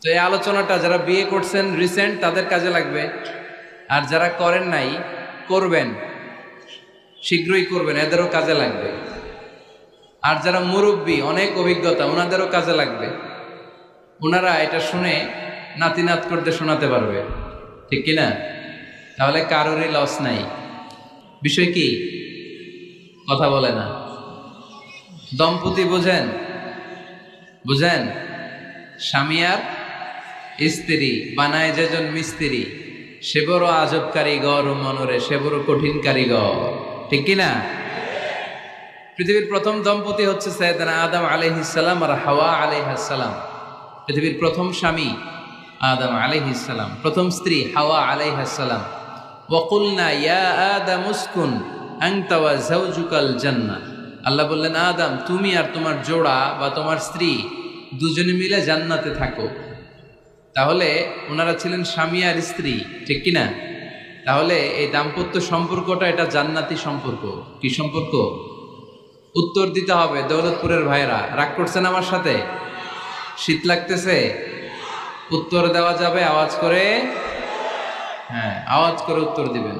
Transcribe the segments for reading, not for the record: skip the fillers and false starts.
তো এই আলোচনাটা যারা বিয়ে করছেন রিসেন্ট তাদের কাজে লাগবে, আর যারা করেন নাই করবেন, শীঘ্রই করবেন, এদেরও কাজে লাগবে। আর যারা মুরব্বী অনেক অভিজ্ঞতা ওনাদেরও কাজে লাগবে, ওনারা এটা শুনে নাতি নাত করতে শোনাতে পারবে, ঠিক কিনা? তাহলে কারোরই লস নাই। বিষয় কি? কথা বলে না। দম্পতি বোঝেন? বুঝেন? স্বামী আর স্ত্রী বানায় যেজন মিস্ত্রি, সে বড় আজব কারিগর ও মনরে, সে বড় কঠিন কারিগর, ঠিক কিনা? পৃথিবীর প্রথম দম্পতি হচ্ছে সাইয়েদনা আদম আলাইহিস সালাম আর হাওয়া আলাইহিস সালাম। পৃথিবীর প্রথম স্বামী আদম আলাইহিস সালাম, প্রথম স্ত্রী হাওয়া আলাইহিস সালাম। ওয়া কুলনা ইয়া আদম উসকুন আনতা ওয়া যাওজুকাল জান্নাহ। আল্লাহ বললেন, আদম তুমি আর তোমার জোড়া বা তোমার স্ত্রী দুজনে মিলে জান্নাতে থাকো। তাহলে ওনারা ছিলেন স্বামী আর স্ত্রী, ঠিক কিনা? তাহলে এই দাম্পত্য সম্পর্কটা এটা জান্নাতি সম্পর্ক। কি সম্পর্ক? উত্তর দিতে হবে। দৌলতপুরের ভাইরা রাগ করছেন আমার সাথে? শীত লাগতেছে? উত্তর দেওয়া যাবে আওয়াজ করে? হ্যাঁ, আওয়াজ করে উত্তর দিবেন,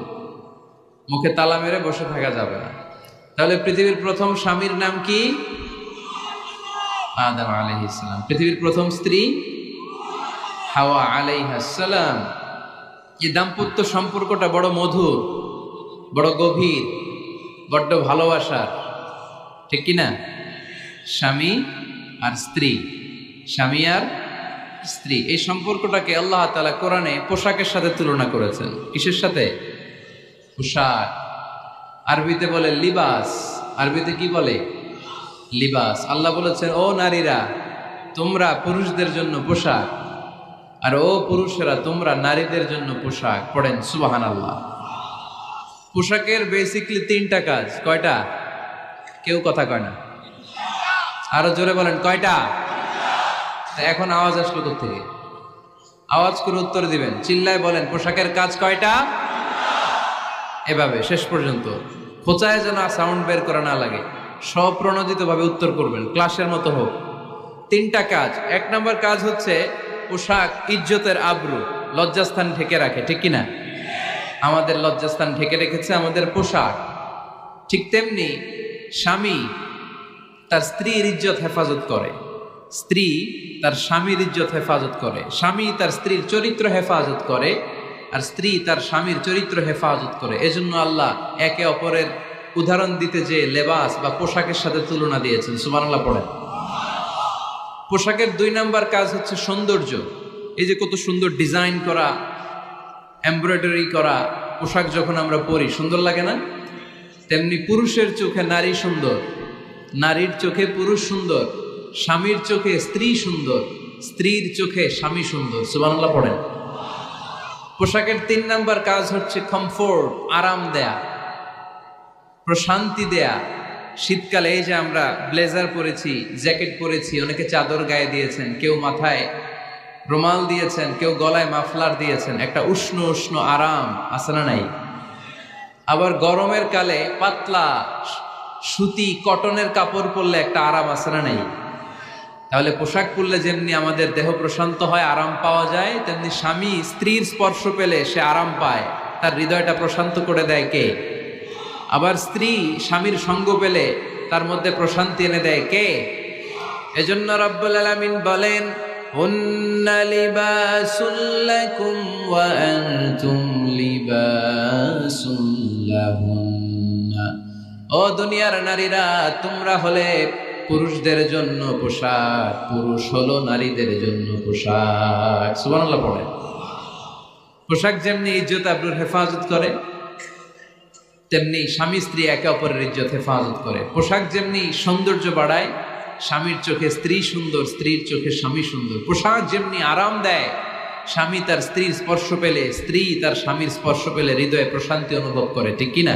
মুখে তালা মেরে বসে থাকা যাবে না। তাহলে পৃথিবীর প্রথম স্বামীর নাম কি? আদম আলাইহিস সালাম। পৃথিবীর প্রথম স্ত্রী হাওয়া আলাইহিস সালাম। এই দাম্পত্য সম্পর্কটা বড় মধুর, বড় গভীর, বড্ড ভালোবাসার, ঠিক কিনা? স্বামী আর স্ত্রী, স্বামী আর স্ত্রী, এই সম্পর্কটাকে আল্লাহ তাআলা কোরআনে পোশাকের সাথে তুলনা করেছেন। কিসের সাথে? পোশাক। আরবিতে বলে লিবাস। আরবিতে কি বলে? লিবাস। আল্লাহ বলেছেন, ও নারীরা তোমরা পুরুষদের জন্য পোশাক, আর ও পুরুষেরা তোমরা নারীদের জন্য পোশাক। পড়েন সুবহানাল্লাহ। পোশাকের বেসিকলি তিনটা কাজ। কয়টা? কেউ কথা কয় না, আরো জোরে বলেন কয়টা? এখন আওয়াজ আসলো কোত্থেকে? আওয়াজ করে উত্তর দিবেন, চিল্লায় বলেন পোশাকের কাজ কয়টা? এভাবে শেষ পর্যন্ত খোঁচায় যেন সাউন্ড বের করা না লাগে, স্বপ্রণোদিত ভাবে উত্তর করবেন, ক্লাসের মতো হোক। তিনটা কাজ। এক নম্বর কাজ হচ্ছে পোশাক ইজ্জতের আবরু, লজ্জাস্থান ঢেকে রাখে, ঠিক কিনা? আমাদের লজ্জাস্থান ঢেকে রেখেছে আমাদের পোশাক। ঠিক তেমনি স্বামী তার স্ত্রীর ইজ্জত হেফাজত করে, স্ত্রী তার স্বামীর ইজ্জত হেফাজত করে, স্বামী তার স্ত্রীর চরিত্র হেফাজত করে, আর স্ত্রী তার স্বামীর চরিত্র হেফাজত করে। এজন্য আল্লাহ একে অপরের উদাহরণ দিতে যে লেবাস বা পোশাকের সাথে তুলনা দিয়েছেন। সুবহানাল্লাহ পড়েন। পোশাকের দুই নাম্বার কাজ হচ্ছে সৌন্দর্য। এই যে কত সুন্দর ডিজাইন করা, এমব্রয়ডারি করা পোশাক যখন আমরা পরি সুন্দর লাগে না? তেমনি পুরুষের চোখে নারী সুন্দর, নারীর চোখে পুরুষ সুন্দর, স্বামীর চোখে স্ত্রী সুন্দর, স্ত্রীর চোখে স্বামী সুন্দর। সুবহানাল্লাহ পড়েন। পোশাকের তিন নাম্বার কাজ হচ্ছে কমফোর্ট, আরাম দেয়া, প্রশান্তি দেয়া। শীতকালে এই যে আমরা ব্লেজার পরেছি, জ্যাকেট পরেছি, অনেকে চাদর গায়ে দিয়েছেন, কেউ মাথায় রুমাল দিয়েছেন, কেউ গলায় মাফলার দিয়েছেন, একটা উষ্ণ উষ্ণ আরাম আছে না নাই? আবার গরমের কালে পাতলা সুতি কটনের কাপড় পরলে একটা আরাম আছে না নাই? তাহলে পোশাক পরলে যেমনি আমাদের দেহ প্রশান্ত হয়, আরাম পাওয়া যায়, তেমনি স্বামী স্ত্রীর স্পর্শ পেলে সে আরাম পায়, তার হৃদয়টা প্রশান্ত করে দেয় কে? আবার স্ত্রী স্বামীর সঙ্গ পেলে তার মধ্যে প্রশান্তি এনে দেয় কে? এজন্য রব্বুল আলামিন বলেন, হুন্না লিবাসুল লাকুম ওয়া আনতুম লিবাসুল লাহুন্না। ও দুনিয়ার নারীরা, তোমরা হলে পুরুষদের জন্য পোশাক, পুরুষ হলো নারীদের জন্য পোশাক। সুবহানাল্লাহ পড়েন। পোশাক যেমনি ইজ্জত আবরুর হেফাজত করে, তেমনি স্বামী স্ত্রী একে অপরের ইজ্জত হেফাজত করে। পোশাক যেমনি সৌন্দর্য বাড়ায়, স্বামীর চোখে স্ত্রী সুন্দর, স্ত্রীর চোখে স্বামী সুন্দর। পোশাক যেমনি আরাম দেয়, স্বামী তার স্ত্রীর স্পর্শ পেলে, স্ত্রী তার স্বামীর স্পর্শ পেলে হৃদয়ে প্রশান্তি অনুভব করে, ঠিক কিনা?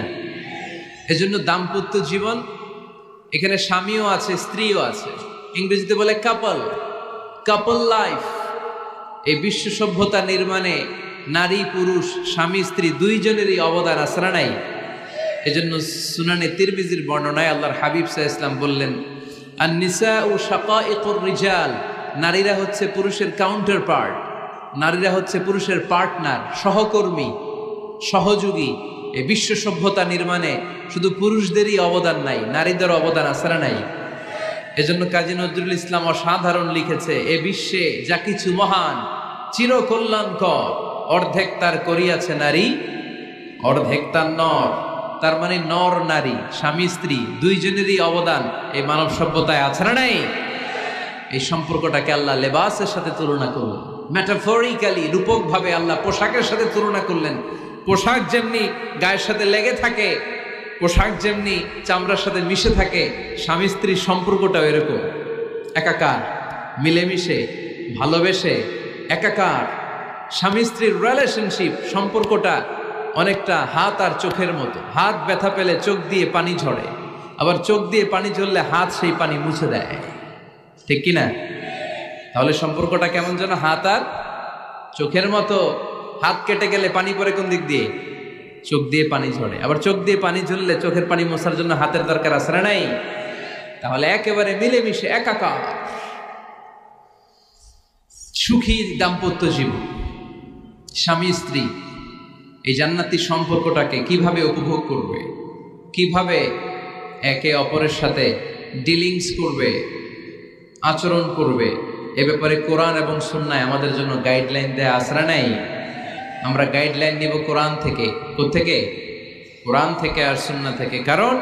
এজন্য দাম্পত্য জীবন, এখানে স্বামীও আছে স্ত্রীও আছে, ইংরেজিতে বলে কাপল, কাপল লাইফ। এই বিশ্ব সভ্যতা নির্মাণে নারী পুরুষ, স্বামী স্ত্রী দুইজনেরই অবদান আছে না নাই? এজন্য সুনানে তিরমিজির বর্ণনায় আল্লাহর হাবিব সাল্লাল্লাহু আলাইহি ওয়াসাল্লাম বললেন, আন-নিসাউ শাকাইকুর রিজাল নারীরা হচ্ছে পুরুষের কাউন্টার পার্ট, নারীরা হচ্ছে পুরুষের পার্টনার, সহকর্মী, সহযোগী। এই বিশ্ব সভ্যতা নির্মাণে শুধু পুরুষদেরই অবদান নাই, নারীদের অবদান আছে না নাই? এজন্য কাজী নজরুল ইসলাম অসাধারণ লিখেছে, এ বিশ্বে যা কিছু মহান চিরকল্যাণকর, অর্ধেক তার করিয়াছে নারী, অর্ধেক তার নর। তার মানে নর নারী, স্বামী স্ত্রী দুইজনেরই অবদান এই মানব সভ্যতায় আছে না নাই? এই সম্পর্কটাকে আল্লাহ লেবাসের সাথে তুলনা করলেন, মেটাফরিক্যালি, রূপক ভাবে আল্লাহ পোশাকের সাথে তুলনা করলেন। পোশাক যেমনি গায়ের সাথে লেগে থাকে, পোশাক যেমনি চামড়ার সাথে মিশে থাকে, স্বামী স্ত্রীর সম্পর্কটাও এরকম, একাকার, মিলেমিশে, ভালোবেসে একাকার। স্বামী স্ত্রীর রিলেশনশিপ সম্পর্কটা অনেকটা হাত আর চোখের মতো। হাত ব্যথা পেলে চোখ দিয়ে পানি ঝরে, আবার চোখ দিয়ে পানি ঝরলে হাত সেই পানি মুছে দেয়, ঠিক কিনা? তাহলে সম্পর্কটা কেমন যেন হাত আর চোখের মতো। হাত কেটে গেলে পানি পড়ে কোন দিক দিয়ে? চোখ দিয়ে পানি ঝরে, আবার চোখ দিয়ে পানি ঝরলে চোখের পানি মোছার জন্য হাতের দরকার আছে না নাই? তাহলে একেবারে মিলেমিশে একাকার সুখী দাম্পত্য জীবন, স্বামী স্ত্রী এই জান্নাতি সম্পর্কটাকে কিভাবে উপভোগ করবে, কিভাবে একে অপরের সাথে ডিলিংস করবে, আচরণ করবে, এ ব্যাপারে কোরআন এবং সুন্নায় আমাদের জন্য গাইডলাইন দেয়া আছে না নাই? আমরা গাইডলাইন নিব কোরআন থেকে। কোত্থেকে? কোরআন থেকে আর সুন্নাহ থেকে। কারণ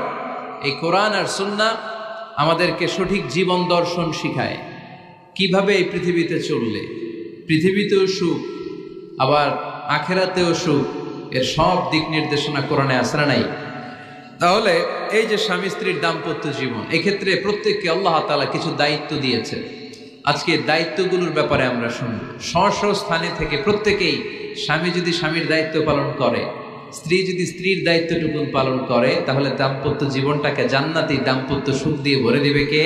এই কোরআন আর সুন্নাহ আমাদেরকে সঠিক জীবন দর্শন শিখায়, কিভাবে এই পৃথিবীতে চললে পৃথিবীতেও সুখ, আবার আখেরাতেও সুখ, এর সব দিক নির্দেশনা কোরআনে আছে না নাই? তাহলে এই যে স্বামী স্ত্রীর দাম্পত্য জীবন, এক্ষেত্রে প্রত্যেককে আল্লাহ তাআলা কিছু দায়িত্ব দিয়েছে। আজকে দায়িত্বগুলোর ব্যাপারে আমরা শুনব। স্ব স্থানে থেকে প্রত্যেকেই, স্বামী যদি স্বামীর দায়িত্ব পালন করে, স্ত্রী যদি স্ত্রীর দায়িত্বটুকু পালন করে, তাহলে দাম্পত্য জীবনটাকে জান্নাতি দাম্পত্য সুখ দিয়ে ভরে দিবে কে?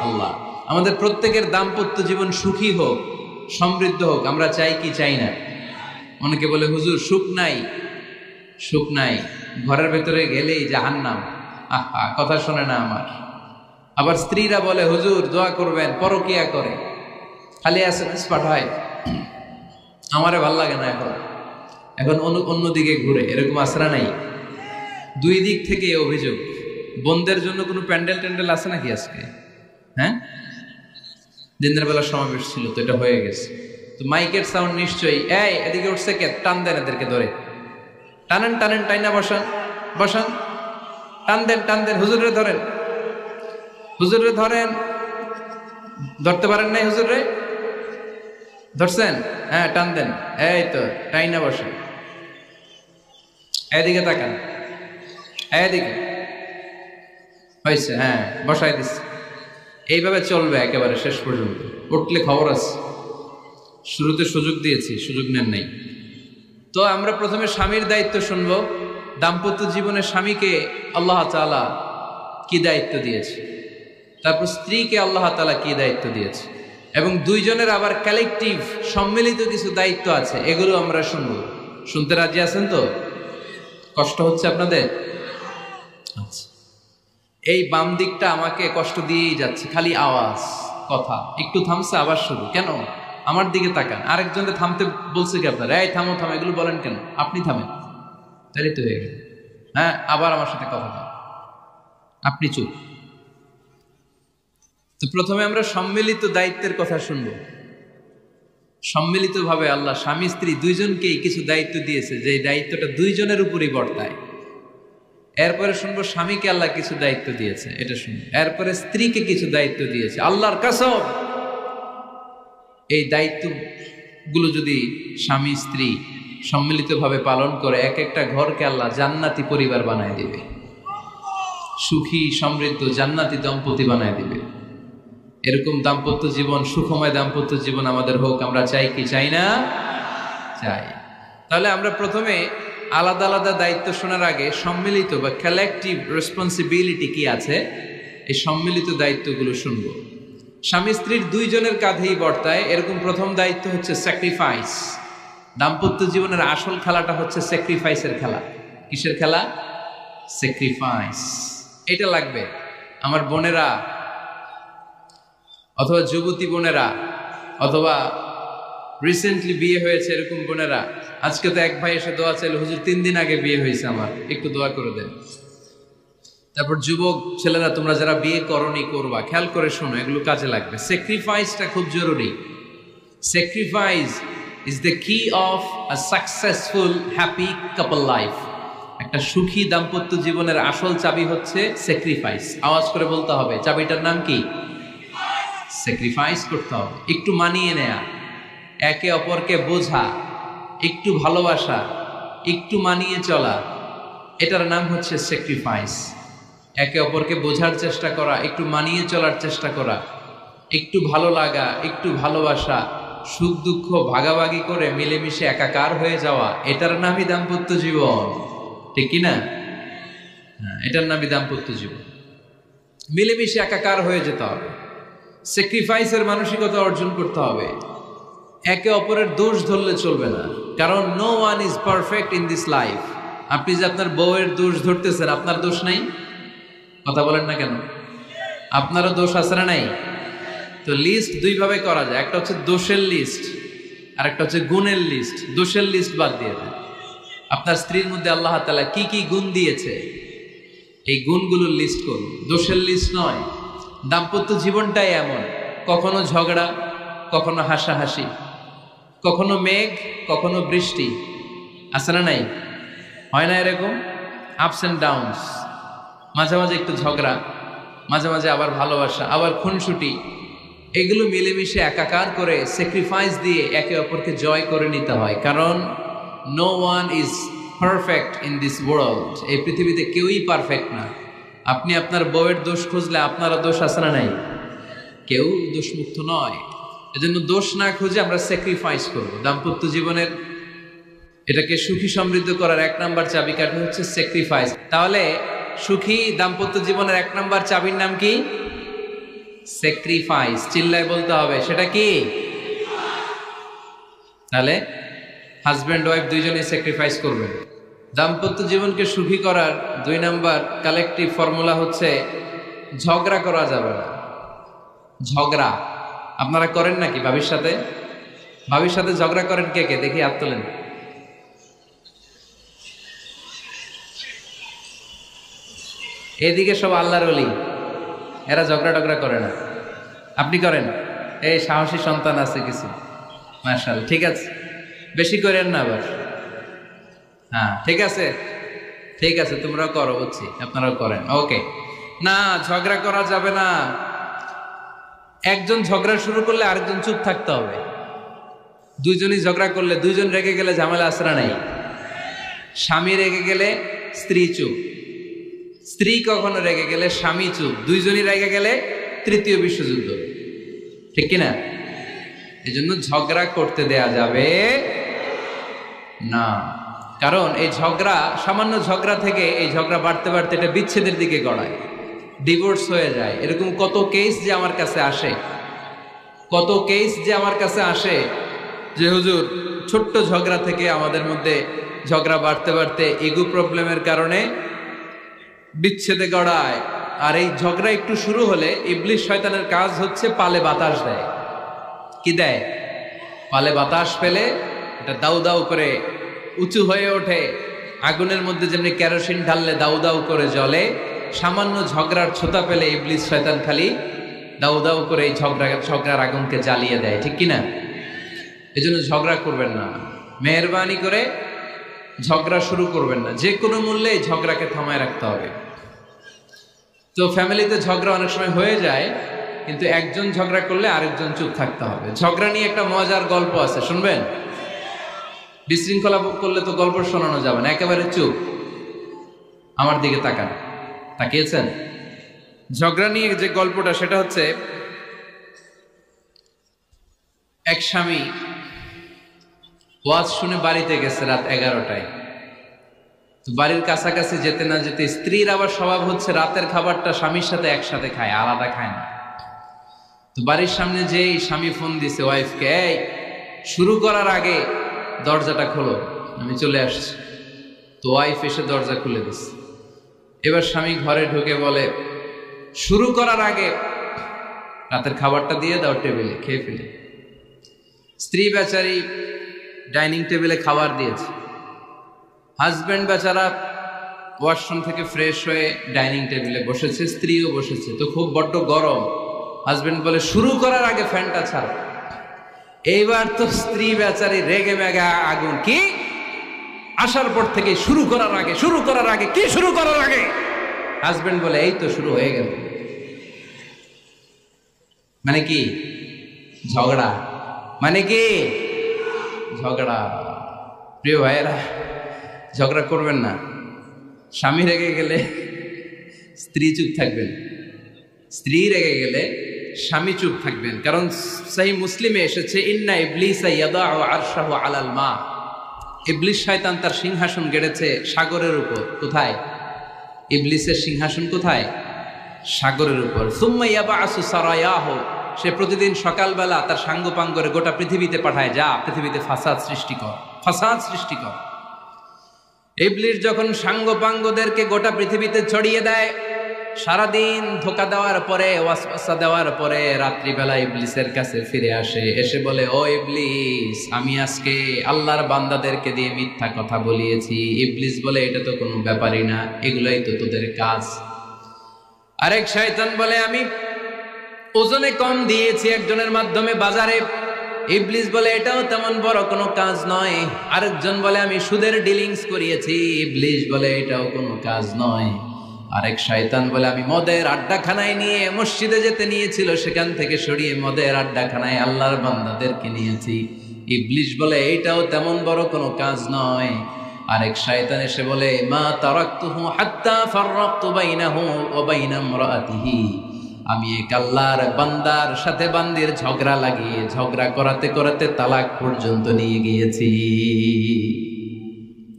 আল্লাহ। আমাদের প্রত্যেকের দাম্পত্য জীবন সুখী হোক, সমৃদ্ধ হোক, আমরা চাই কি চাই না? অনেকে বলে হুজুর সুখ নাই, সুখ নাই, ঘরের ভেতরে গেলেই জাহান্নাম। আহা, কথা শোনে না আমার। আবার স্ত্রীরা বলে হুজুর দোয়া করবেন, পরকিয়া করে, খালি এসএমএস পাঠায়, আমারে ভাল লাগে না, এখন এখন অন্যদিকে ঘুরে, এরকম আসরা নাই? দুই দিক থেকে অভিযোগ। বোনদের জন্য কোনো প্যান্ডেল ট্যান্ডেল আছে নাকি আজকে? হ্যাঁ, দিনের বেলা সমাবেশ ছিল তো, এটা হয়ে গেছে তো মাইকের সাউন্ড নিশ্চয়ই। এই এদিকে উঠছে কে? টান দেন এদেরকে ধরে, টানেন টানেন, টাইনা বসান বসান, টান দেন টান দেন, হুজুরে ধরেন, হুজুরে ধরেন। ধরতে পারেন নাই হুজুরে? ধরছেন? হ্যাঁ, টান দেন। এই তো, টাইনা বসান। এদিকে তাকান, এদিকে হয়েছে, হ্যাঁ বসাই দিচ্ছে। এইভাবে চলবে একেবারে শেষ পর্যন্ত। উঠলে খবর আছে। শুরুতে সুযোগ দিয়েছি, সুযোগ নেন নাই। তো আমরা প্রথমে স্বামীর দায়িত্ব শুনবো। দাম্পত্য জীবনে স্বামীকে আল্লাহ তাআলা কি দায়িত্ব দিয়েছে, তারপর স্ত্রীকে আল্লাহ তাআলা কি দায়িত্ব দিয়েছে, এবং দুইজনের আবার কালেকটিভ সম্মিলিত কিছু দায়িত্ব আছে, এগুলো আমরা শুনবো। শুনতে রাজি আছেন তো? কষ্ট হচ্ছে আপনাদের? আচ্ছা, এই বাম দিকটা আমাকে কষ্ট দিয়েই যাচ্ছে, খালি আওয়াজ, কথা। একটু থামছে, আবার শুরু। কেন? আমার দিকে তাকান। আরেকজনকে থামতে বলছে কি আপনারা? এই থামো থামো, এগুলো বলেন কেন? আপনি থামেন, তাহলে তো হয়ে গেল। হ্যাঁ, আবার আমার সাথে কথা বলেন, আপনি চুপ। তো প্রথমে আমরা সম্মিলিত দায়িত্বের কথা শুনব। সম্মিলিতভাবে আল্লাহ স্বামী স্ত্রী দুইজনকেই কিছু দায়িত্ব দিয়েছে, যে দায়িত্বটা দুইজনের উপরই বর্তায়। এরপরে শুনবো স্বামীকে আল্লাহ কিছু দায়িত্ব দিয়েছে, এটা শুনবো। এরপরে স্ত্রীকে কিছু দায়িত্ব দিয়েছে। আল্লাহর কসম, এই দায়িত্বগুলো যদি স্বামী স্ত্রী সম্মিলিতভাবে পালন করে, এক একটা ঘরকে আল্লাহ জান্নাতি পরিবার বানায় দিবে, সুখী সমৃদ্ধ জান্নাতি দম্পতি বানায় দিবে। এরকম দাম্পত্য জীবন, সুখময় দাম্পত্য জীবন আমাদের হোক। আমরা চাই কি চাই না? চাই। তাহলে আমরা প্রথমে আলাদা আলাদা দায়িত্ব শোনার আগে সম্মিলিত বা কালেকটিভ রেসপন্সিবিলিটি কি আছে, এই সম্মিলিত দায়িত্বগুলো শুনব। স্বামী স্ত্রীর দুইজনের কাঁধেই বর্তায় এরকম প্রথম দায়িত্ব হচ্ছে স্যাক্রিফাইস। দাম্পত্য জীবনের আসল খেলাটা হচ্ছে স্যাক্রিফাইসের খেলা। কিসের খেলা? স্যাক্রিফাইস। এটা লাগবে। আমার বোনেরা অথবা যুবতী বোনেরা, অথবা রিসেন্টলি বিয়ে হয়েছে এরকম বোনেরা, আজকে তো এক ভাই এসে দোয়া চাইল, হুজুর 3 দিন আগে বিয়ে হয়েছে আমার, একটু দোয়া করে দেন। তারপর যুবক ছেলেরা, তোমরা যারা বিয়ে করনি করবা, খেয়াল করে শোনো, এগুলো কাজে লাগবে। স্যাক্রিফাইসটা খুব জরুরি। স্যাক্রিফাইস ইজ দ্য কি of a successful happy couple life. একটা সুখী দাম্পত্য জীবনের আসল চাবি হচ্ছে স্যাক্রিফাইস। আওয়াজ করে বলতে হবে, চাবিটার নাম কি? স্যাক্রিফাইস করতে হবে, একটু মানিয়ে নেয়া, একে অপরকে বোঝা, একটু ভালোবাসা, একটু মানিয়ে চলা, এটার নাম হচ্ছে স্যাক্রিফাইস। একে অপরকে বোঝার চেষ্টা করা, একটু মানিয়ে চলার চেষ্টা করা, একটু ভালো লাগা, একটু ভালোবাসা, সুখ দুঃখ ভাগাভাগি করে মিলেমিশে একাকার হয়ে যাওয়া, এটার নামই দাম্পত্য জীবন। ঠিক কিনা? হ্যাঁ, এটার নামই দাম্পত্য জীবন। মিলেমিশে একাকার হয়ে যেতে হবে, স্যাক্রিফাইসের মানসিকতা অর্জন করতে হবে। একে অপরের দোষ ধরলে চলবে না, কারণ no one is perfect in this life. আপনি যে আপনার বউয়ের দোষ ধরতেছেন, আপনার দোষ নাই? কথা বলেন না কেন? আপনারও দোষ আছে না নাই? তো লিস্ট দুই ভাবে করা যায়, একটা হচ্ছে দোষের লিস্ট, আর একটা হচ্ছে গুণের লিস্ট। দোষের লিস্ট বাদ দিয়ে দেন। আপনার স্ত্রীর মধ্যে আল্লাহ তাআলা কি কি গুণ দিয়েছে, এই গুণগুলোর লিস্ট করুন, দোষের লিস্ট নয়। দাম্পত্য জীবনটাই এমন, কখনো ঝগড়া, কখনো হাসাহাসি, কখনো মেঘ, কখনো বৃষ্টি, আছে না নাই? হয় না এরকম? আপস অ্যান্ড ডাউনস, মাঝে মাঝে একটু ঝগড়া, মাঝে মাঝে আবার ভালোবাসা, আবার খুনসুটি, এগুলো মিলেমিশে একাকার করে স্যাক্রিফাইস দিয়ে একে অপরকে জয় করে নিতে হয়। কারণ no one is perfect in this world. এই পৃথিবীতে কেউই পারফেক্ট না। আপনি আপনার বউয়ের দোষ খুঁজলে আপনারও দোষ আছে না নাই? কেউ দোষমুক্ত নয়। এজন্য দোষ না খুঁজে আমরা স্যাক্রিফাইস করব। দাম্পত্য জীবনের এটাকে সুখী সমৃদ্ধ করার 1 নাম্বার চাবিকাঠি হচ্ছে স্যাক্রিফাইস। তাহলে সুখী দাম্পত্য জীবনের 1 নাম্বার চাবির নাম কি? স্যাক্রিফাইস। চিল্লায় বলতে হবে, সেটা কি? তাহলে হাজব্যান্ড ওয়াইফ দুইজনেই স্যাক্রিফাইস করবেন। দাম্পত্য জীবনকে সুখী করার 2 নাম্বার কালেকটিভ ফর্মুলা হচ্ছে ঝগড়া করা যাবে না। ঝগড়া আপনারা করেন নাকি ভাবির সাথে? ভাবির সাথে ঝগড়া করেন কে কে? দেখি হাত তোলেন। এদিকে সব আল্লাহর ওলি, এরা ঝগড়া টগড়া করে না। আপনি করেন? এই সাহসী সন্তান আছে কিছু, মাশাআল্লাহ। ঠিক আছে, বেশি করেন না আবার। হ্যাঁ ঠিক আছে, ঠিক আছে, তোমরাও করো, বুঝছি, আপনারাও করেন। ওকে, না ঝগড়া করা যাবে না। একজন ঝগড়া শুরু করলে আরেকজন চুপ থাকতে হবে। দুইজনই ঝগড়া করলে, দুইজন রেগে গেলে ঝামেলা আসরা নাই। স্বামী রেগে গেলে স্ত্রী চুপ, স্ত্রী কখনো রেগে গেলে স্বামী চুপ, দুইজনই রেগে গেলে তৃতীয় বিশ্বযুদ্ধ। ঠিক কিনা? এই জন্য ঝগড়া করতে দেয়া যাবে না। কারণ এই ঝগড়া, সামান্য ঝগড়া থেকে এই ঝগড়া বাড়তে বাড়তে এটা বিচ্ছেদের দিকে গড়ায়, ডিভোর্স হয়ে যায়। এরকম কত কেস যে আমার কাছে আসে, কত কেস যে আমার কাছে আসে যে হুজুর ছোট্ট ঝগড়া থেকে আমাদের মধ্যে ঝগড়া বাড়তে বাড়তে ইগো প্রবলেমের কারণে বিচ্ছেদে গড়ায়। আর এই ঝগড়া একটু শুরু হলে ইবলিশ শয়তানের কাজ হচ্ছে পালে বাতাস দেয়। কি দেয়? পালে বাতাস পেলে এটা দাউ দাউ করে উঁচু হয়ে ওঠে। আগুনের মধ্যে যেমনি কেরোসিন ঢাললে দাউ দাউ করে জ্বলে, সামান্য ঝগড়ার ছোতা পেলে ইবলিশ শয়তান খালি দাউ দাউ করে এই ঝগড়ার আগুনকে জ্বালিয়ে দেয়। ঠিক কিনা? এই জন্য ঝগড়া করবেন না, মেহরবানি করে ঝগড়া শুরু করবেন না। যে কোনো মূল্যে এই ঝগড়াকে থামায় রাখতে হবে। তো ফ্যামিলিতে ঝগড়া অনেক সময় হয়ে যায়, কিন্তু একজন ঝগড়া করলে আরেকজন চুপ থাকতে হবে। ঝগড়া নিয়ে একটা মজার গল্প আছে, শুনবেন? বিশৃঙ্খলা করলে তো গল্প শোনানো যাবে না, একেবারে চুপ। আমার দিকে তাকান, তাকিয়েছেন? ঝগড়া নিয়ে যে গল্পটা, সেটা হচ্ছে এক স্বামী ওয়াজ শুনে বাড়িতে গেছে রাত 11টায়। তো বাড়ির কাছাকাছি যেতে না যেতে স্ত্রীর আবার স্বভাব হচ্ছে রাতের খাবারটা স্বামীর সাথে একসাথে খায়, আলাদা খায় না। তো বাড়ির সামনে যেই স্বামী ফোন দিছে ওয়াইফকে, এই শুরু করার আগে দরজাটা খোলো, আমি চলে আসছি। তো ওয়াইফ এসে দরজা খুলে দিছে। এবার স্বামী ঘরে ঢুকে বলে, শুরু করার আগে রাতের খাবারটা দিয়ে দাও টেবিলে, খেয়ে ফেলি। স্ত্রী বেচারি ডাইনিং টেবিলে খাবার দিয়েছে, হাজব্যান্ড বেচারা ওয়াশরুম থেকে ফ্রেশ হয়ে ডাইনিং টেবিলে বসেছে, স্ত্রীও বসেছে। তো খুব বড্ড গরম। হাজব্যান্ড বলে শুরু করার আগে ফ্যানটা ছাড়ো। এইবার তো স্ত্রী বেচারি রেগে মেগে আগুন, কি আসার পর থেকে শুরু করার আগে কি শুরু করার আগে? হাজব্যান্ড বলে এই তো শুরু হয়ে গেল। মানে কি? ঝগড়া। মানে কি? ঝগড়া। প্রিয় ভাইয়েরা, ঝগড়া করবেন না। স্বামী রেগে গেলে স্ত্রী চুপ থাকবেন, স্ত্রী রেগে গেলে স্বামী চুপ থাকবেন। কারণ সহিহ মুসলিমে এসেছে, ইন্না ইবলিসা ইয়াদাউ আরশাহু আলাল মা। ইবলিস শয়তান তার সিংহাসন গেড়েছে সাগরের উপর। কোথায়? ইবলিসের সিংহাসন কোথায়? সাগরের উপর। সুম্মা ইয়াবআসু সারায়াহু, সে প্রতিদিন সকালবেলা তার সাঙ্গপাঙ্গরে গোটা পৃথিবীতে পাঠায়, যা পৃথিবীতে ফাসাদ সৃষ্টি কর। ইবলিস যখন সাঙ্গপাঙ্গদেরকে গোটা পৃথিবীতে ছড়িয়ে দেয়, সারাদিন ধোকা দেওয়ার পরে, ওয়াসওয়াসা দেওয়ার পরে, রাত্রিবেলা ইবলিসের কাছে ফিরে আসে, এসে বলে, ও ইবলিস, আমি আজকে আল্লাহর বান্দাদেরকে দিয়ে মিথ্যা কথা বলিয়েছি। ইবলিস বলে, এটা তো কোনো ব্যাপারই না, এগুলাই তো তোদের কাজ। আরেক শয়তান বলে, আমি ওজনে কম দিয়েছি একজনের মাধ্যমে বাজারে। ইবলিস বলে, এটাও তেমন বড় কোনো কাজ নয়। আরেকজন বলে, আমি সুদের ডিলিংস করিয়েছি। ইবলিস বলে, এটাও কোনো কাজ নয়। আরেক শয়তান বলে, আমি মদের আড্ডাখানায় নিয়ে মসজিদে যেতে নিয়েছিল, সেখান থেকে সরিয়ে মদের আড্ডাখানায় আল্লাহর বান্দাদেরকে নিয়েছি। ইবলিস বলে, এইটাও তেমন বড় কোনো কাজ নয়। আরেক শয়তান এসে বলে, মা তারাকতুহু হাত্তা ফাররাকতু বাইনাহু ওয়া বাইনা ইমরাআতিহি, আমি এক আল্লাহর বান্দার সাথে বান্দির ঝগড়া লাগিয়ে ঝগড়া করাতে করাতে তালাক পর্যন্ত নিয়ে গিয়েছি।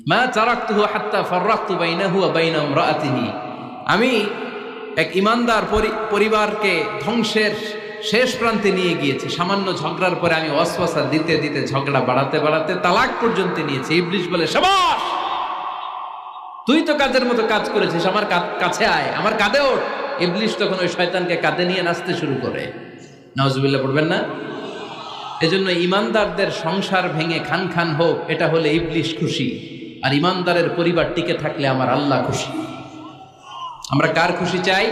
মা তারাকতুহু হাত্তা ফাররাকতু বাইনাহু ওয়া বাইনা ইমরাআতিহি, আমি এক ইমানদার পরিবারকে ধ্বংসের শেষ প্রান্তে নিয়ে গিয়েছি। সামান্য ঝগড়ার পরে আমি ওয়াসওয়াসা দিতে দিতে ঝগড়া বাড়াতে বাড়াতে তালাক পর্যন্ত নিয়েছি। ইবলিস বলে, শাবাশ, তুই তো কাজের মতো কাজ করেছিস, আমার কাছে আয়, আমার কাঁধে ওঠ। ইবলিস তখন ওই শয়তানকে কাঁধে নিয়ে নাচতে শুরু করে। নাউজুবিল্লাহ পড়বেন না? এজন্য ইমানদারদের সংসার ভেঙে খান খান হোক, এটা হলে ইবলিস খুশি, আর ইমানদারের পরিবার টিকে থাকলে আমার আল্লাহ খুশি। আমরা কার খুশি চাই?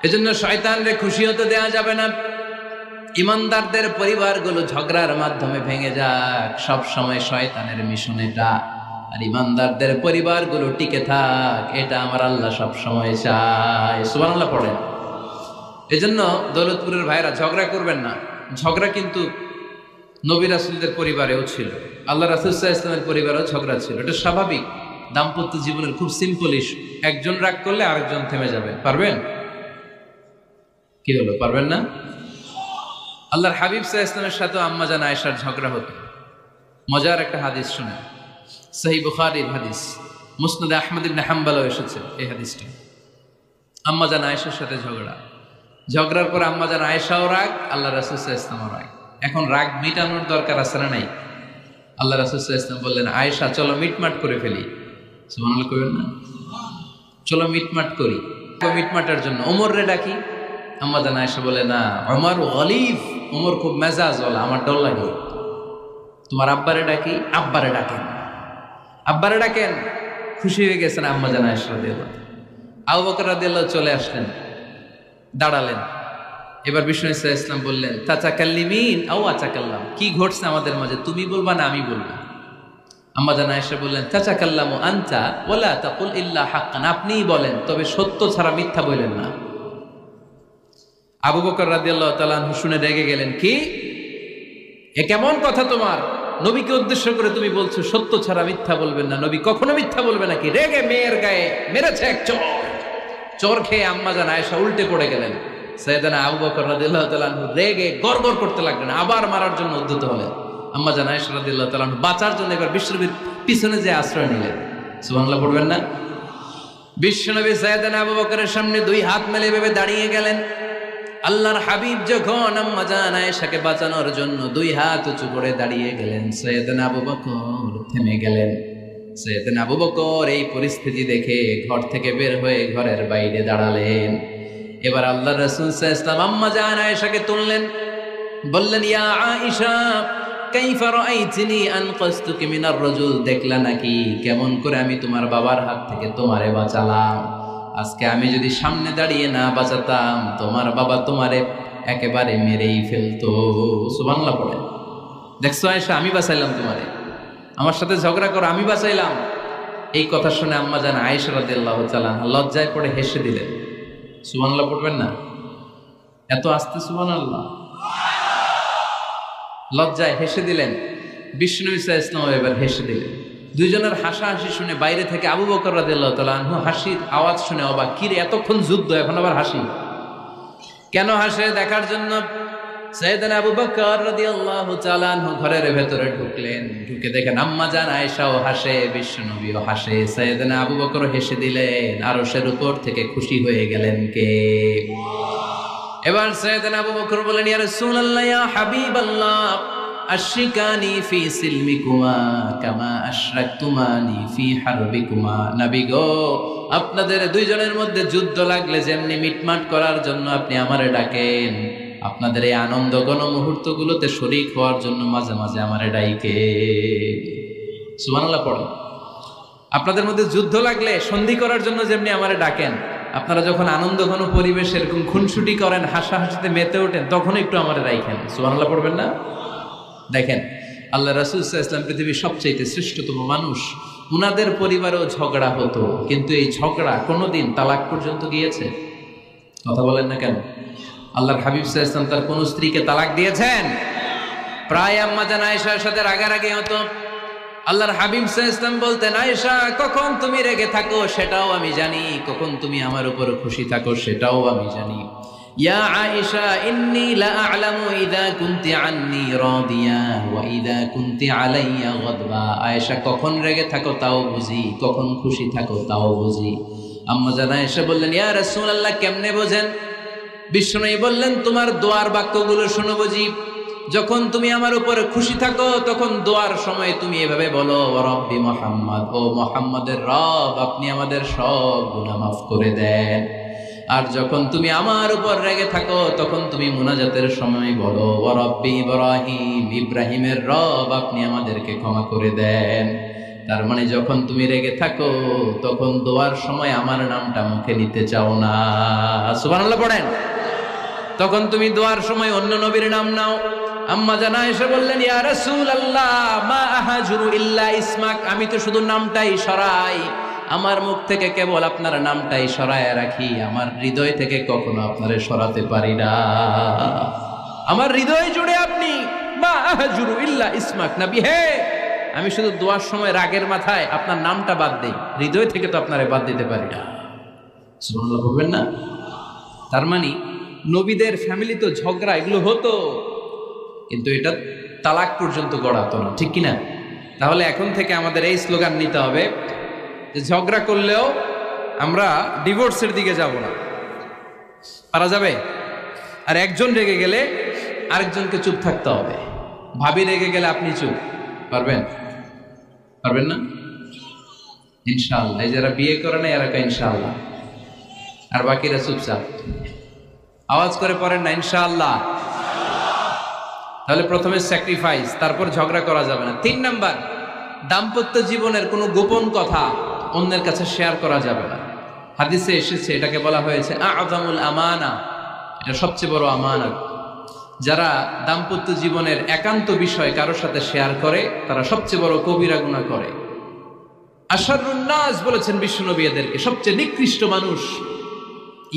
এজন্য শয়তানরে খুশি হতে দেওয়া যাবে না। ইমানদারদের পরিবারগুলো ঝগড়ার মাধ্যমে ভেঙে যাক, সব সময় শয়তানের মিশন এটা। আর ইমানদারদের পরিবারগুলো টিকে থাক, এটা আমার আল্লাহ সব সময় চায়। সুবহানাল্লাহ পড়েন। এজন্য দৌলতপুরের ভাইরা ঝগড়া করবেন না। ঝগড়া কিন্তু নবী রাসূলদের পরিবারেও ছিল, আল্লাহ রাসূল সাল্লাল্লাহু আলাইহি ওয়াসাল্লামের পরিবারেও ঝগড়া ছিল। এটা স্বাভাবিক। দাম্পত্য জীবনের খুব সিম্পল ইস্যু। একজন রাগ করলে আরেকজন থেমে যাবে। পারবেন? কি হলো, পারবেন না? আল্লাহর হাবিব সাল্লাল্লাহু আলাইহি ওয়াসাল্লামের সাথে আম্মা জান আয়েশার ঝগড়া হতো। মজার একটা হাদিস শুনে, সহিহ বুখারীর হাদিস, মুসনাদে আহমদ ইবনে হাম্বলও এসেছে এই হাদিসটা। আম্মা জান আয়েশার সাথে ঝগড়ার পর আম্মা জান আয়েশাও রাগ, আল্লাহ রাসূল সাল্লাল্লাহু আলাইহি ওয়াসাল্লামও রাগ। এখন রাগ মিটানোর দরকার আছে না নাই? আল্লাহ রাসূল সাল্লাল্লাহু আলাইহি ওয়াসাল্লাম বললেন, আয়েশা চলো মিটমাট করে ফেলি। সুবহানাল্লাহ কইবেন না? চলো মিটমাট করি। মিটমাটের জন্য ওমর রে ডাকি। আম্মা জান আয়েশা বলে, না, ওমর গলিব, ওমর খুব মেজাজওয়ালা, আমার ডর লাগে। তোমার আব্বারে ডাকি। আব্বারে ডাকেন। আব্বারে ডাকেন। খুশি হয়ে গেছেন আম্মা জান আয়েশা রাদিয়াল্লাহু আনহা। আবু বকর রাদিয়াল্লাহু চলে আসলেন, দাঁড়ালেন। এবার বিষ্ণু সাল্লাল্লাহু আলাইহি ওয়াসাল্লাম বললেন, তাতাকাল্লিমিন আও আতাকাল্লাম, কি ঘটছে আমাদের মাঝে, তুমি বলবা না আমি বলবো? আম্মা জান আয়েশা বললেন, তাতাকাল্লামু আনতা ওয়ালা তাকুল ইল্লা হাক্কান, আপনিই বলেন, তবে সত্য ছাড়া মিথ্যা বলেন না। আবু বকর রাদিয়াল্লাহু তাআলা আনহু শুনে রেগে গেলেন, কি এ কেমন কথা তোমার? নবীকে উদ্দেশ্য করে তুমি বলছো সত্য ছাড়া মিথ্যা বলবেন না, নবী কখনো মিথ্যা বলবে নাকি? রেগে মেয়ের গায়ে মেরেছে এক চোর খেয়ে আম্মা জান আয়েশা উল্টে পড়ে গেলেন। সাইয়েদানা আবু বকর রাদিয়াল্লাহু তাআলা আনহু রেগে গড়গড় করতে লাগলেন, আবার মারার জন্য উদ্যত হলেন। আম্মা জান আয়েশা রাদিয়াল্লাহু তাআলা আনহু বাঁচার জন্য এবার বিশ্বনবীর পিছনে যে আশ্রয় নিলেন। সুবহানাল্লাহ পড়বেন না? বিশ্বনবী সাইয়েদানা আবু বকরের সামনে দুই হাত মেলে ভেবে দাঁড়িয়ে গেলেন। আল্লাহর হাবিব যখন আম্মা জান আয়েশাকে বাঁচানোর জন্য দুই হাত উঁচু করে দাঁড়িয়ে গেলেন, সাইয়েদানা আবু বকর থেমে গেলেন। সাইয়েদানা আবু বকর এই পরিস্থিতি দেখে ঘর থেকে বের হয়ে ঘরের বাইরে দাঁড়ালেন। এবার আল্লাহ রাসূল সাল্লাল্লাহু আলাইহি ওয়াসাল্লাম আম্মা জান আয়েশাকে তুললেন, বললেন, ইয়া আয়েশা কাইফা রাআইতিনি আনকাসতুকি মিনার রাজুল, দেখলা নাকি কেমন করে আমি তোমার বাবার হাত থেকে তোমারে বাঁচালাম। আজকে আমি যদি সামনে দাঁড়িয়ে না বাঁচাতাম, তোমার বাবা তোমারে একেবারে মেরেই ফেলতো। সুবহানাল্লাহ পড়ে। দেখছো আয়েশা, আমি বাঁচাইলাম তোমারে, আমার সাথে ঝগড়া করো, আমি বাঁচাইলাম। এই কথা শুনে আম্মা জান আয়েশা রাদিয়াল্লাহু তাআলা লজ্জায় পড়ে হেসে দিলেন। সুবহানাল্লাহ পড়বেন না? এত আস্তে সুবহানাল্লাহ। লজ্জায় হেসে দিলেন। বিষ্ণু ঈসা ইসলাম এবার হেসে দিলেন। দুইজনের হাসাহাসি শুনে বাইরে থেকে আবু বকর রাদিয়াল্লাহু তাআলা আনহু হাসির আওয়াজ শুনে অবাক, কিরে এতক্ষণ যুদ্ধ, এখন আবার হাসি কেন? হাসে দেখার জন্য সাইয়েদনা আবু বকর রাদিয়াল্লাহু তাআলা আনহু ঘরের ভেতরে ঢুকলেন। ঢুকে দেখেন আম্মা জান আয়েশাও হাসে, বিশ্বনবীও হাসে, সাইয়েদনা আবু বকর হেসে দিলেন। আরশের উপর থেকে খুশি হয়ে গেলেন কে? এবার সাইয়েদনা আবু বকর বলেন, ইয়া রাসূলুল্লাহ, ইয়া হাবিবাল্লাহ, আশরিকানি ফি সিলমিকুমা কামা আশরাকতুমানি ফি হারবিকুমা। নবী গো, আপনাদের দুইজনের মধ্যে যুদ্ধ লাগলে যেমনি মিটমাট করার জন্য আপনি আমারে ডাকেন, আপনাদের এই আনন্দ গণ মুহূর্তগুলোতে শরীক হওয়ার জন্য মাঝে মাঝে আমারে ডাইকে। সুবহানাল্লাহ পড়ো। আপনাদের মধ্যে যুদ্ধ লাগলে সন্ধি করার জন্য যেমনি আমারে ডাকেন, আপনারা যখন আনন্দ ঘন পরিবেশ এরকম খুনসুটি করেন, হাসাহাসিতে মেতে ওঠেন, তখন একটু আমারে রাইখেন। সুবহানাল্লাহ পড়বেন না? দেখেন আল্লাহ রাসূল সাল্লাল্লাহু আলাইহি ওয়াসাল্লাম পৃথিবীর সবচেয়ে শ্রেষ্ঠতম মানুষ, উনাদের পরিবারেও ঝগড়া হতো, কিন্তু এই ঝগড়া কোনোদিন তালাক পর্যন্ত গিয়েছে? কথা বলেন না কেন? আল্লাহর হাবিব সাল্লাল্লাহু আলাইহি ওয়াসাল্লাম তার কোন স্ত্রীকে তালাক দিয়েছেন? প্রায় আম্মা জান আয়েশার সাথে রাগারাগি হতো। আল্লাহর হাবিব সাল্লাল্লাহু আলাইহি ওয়াসাল্লাম বলতেন, আয়েশা কখন তুমি রেগে থাকো সেটাও আমি জানি, কখন তুমি আমার উপর খুশি থাকো সেটাও আমি জানি। ইয়া আয়েশা ইন্নী লা আ'লামু ইযা কুনতি আন্নী রাদিয়া ওয়া ইযা কুনতি আলাইয়া গাদবা। আয়েশা কখন রেগে থাকো তাও বুঝি, কখন খুশি থাকো তাও বুঝি। আম্মা জান আয়েশা বললেন, ইয়া রাসূলুল্লাহ, কেমনে বোঝেন? বিষ্ণুই বললেন, তোমার দোয়ার বাক্যগুলো শোনো বুঝি। যখন তুমি আমার উপরে খুশি থাকো তখন দোয়ার সময় তুমি এভাবে বলো, ওয়া রাব্বি মুহাম্মদ, ও মুহাম্মাদের রব, আপনি আমাদের সব গুনাহ মাফ করে দেন। আর যখন তুমি আমার উপর রেগে থাকো তখন তুমি মুনাজাতের সময় বলো, ওয়া রাব্বি ইব্রাহিম, ইব্রাহিমের রব, আপনি আমাদেরকে ক্ষমা করে দেন। তার মানে যখন তুমি রেগে থাকো তখন দোয়ার সময় আমার নামটা মুখে নিতে চাও না। সুবহানাল্লাহ পড়েন। তখন তুমি দোয়ার সময় অন্য নবীর নাম নাও। আম্মা জান আয়েশা বললেন, ইয়া রাসূলুল্লাহ, মা আহাজুরু ইল্লা ইসমাক, আমি তো শুধু নামটাই সরাই, আমার মুখ থেকে কেবল আপনার নামটাই সরায় রাখি, আমার হৃদয় থেকে কখনো আপনারে সরাতে পারি না। আমার হৃদয় জুড়ে আপনি, মা আহাজুরু ইল্লা ইসমাক, নবী হে, আমি শুধু দোয়ার সময় রাগের মাথায় আপনার নামটা বাদ দেই, হৃদয় থেকে তো আপনারে বাদ দিতে পারি না। সুবহানাল্লাহ বলবেন না? তার মানে নবীদের ফ্যামিলি তো ঝগড়া এগুলো হতো, কিন্তু এটা তালাক পর্যন্ত গড়াতো না, ঠিক কিনা? তাহলে এখন থেকে আমাদের এই স্লোগান নিতে হবে যে ঝগড়া করলেও আমরা ডিভোর্সের দিকে যাব না। পারা যাবে? আর একজন রেগে গেলে আরেকজনকে চুপ থাকতে হবে। ভাবি রেগে গেলে আপনি চুপ, পারবেন? পারবেন না? ইনশাআল্লাহ। এই যারা বিয়ে করে না এরা ইনশাআল্লাহ, আর বাকিরা চুপচাপ। আওয়াজ করে পড়েন না ইনশাআল্লাহ। তাহলে প্রথমে স্যাক্রিফাইস, তারপর ঝগড়া করা যাবে না। 3 নাম্বার, দাম্পত্য জীবনের কোনো গোপন কথা অন্যের কাছে শেয়ার করা যাবে না। হাদিসে এসেছে, এটাকে বলা হয়েছে আ'যামুল আমানা, এটা সবচেয়ে বড় আমানত। যারা দাম্পত্য জীবনের একান্ত বিষয় কারোর সাথে শেয়ার করে তারা সবচেয়ে বড় কবিরা গুনাহ করে। আশারুন নাস বলেছেন বিশ্বনবী এদেরকে, সবচেয়ে নিকৃষ্ট মানুষ।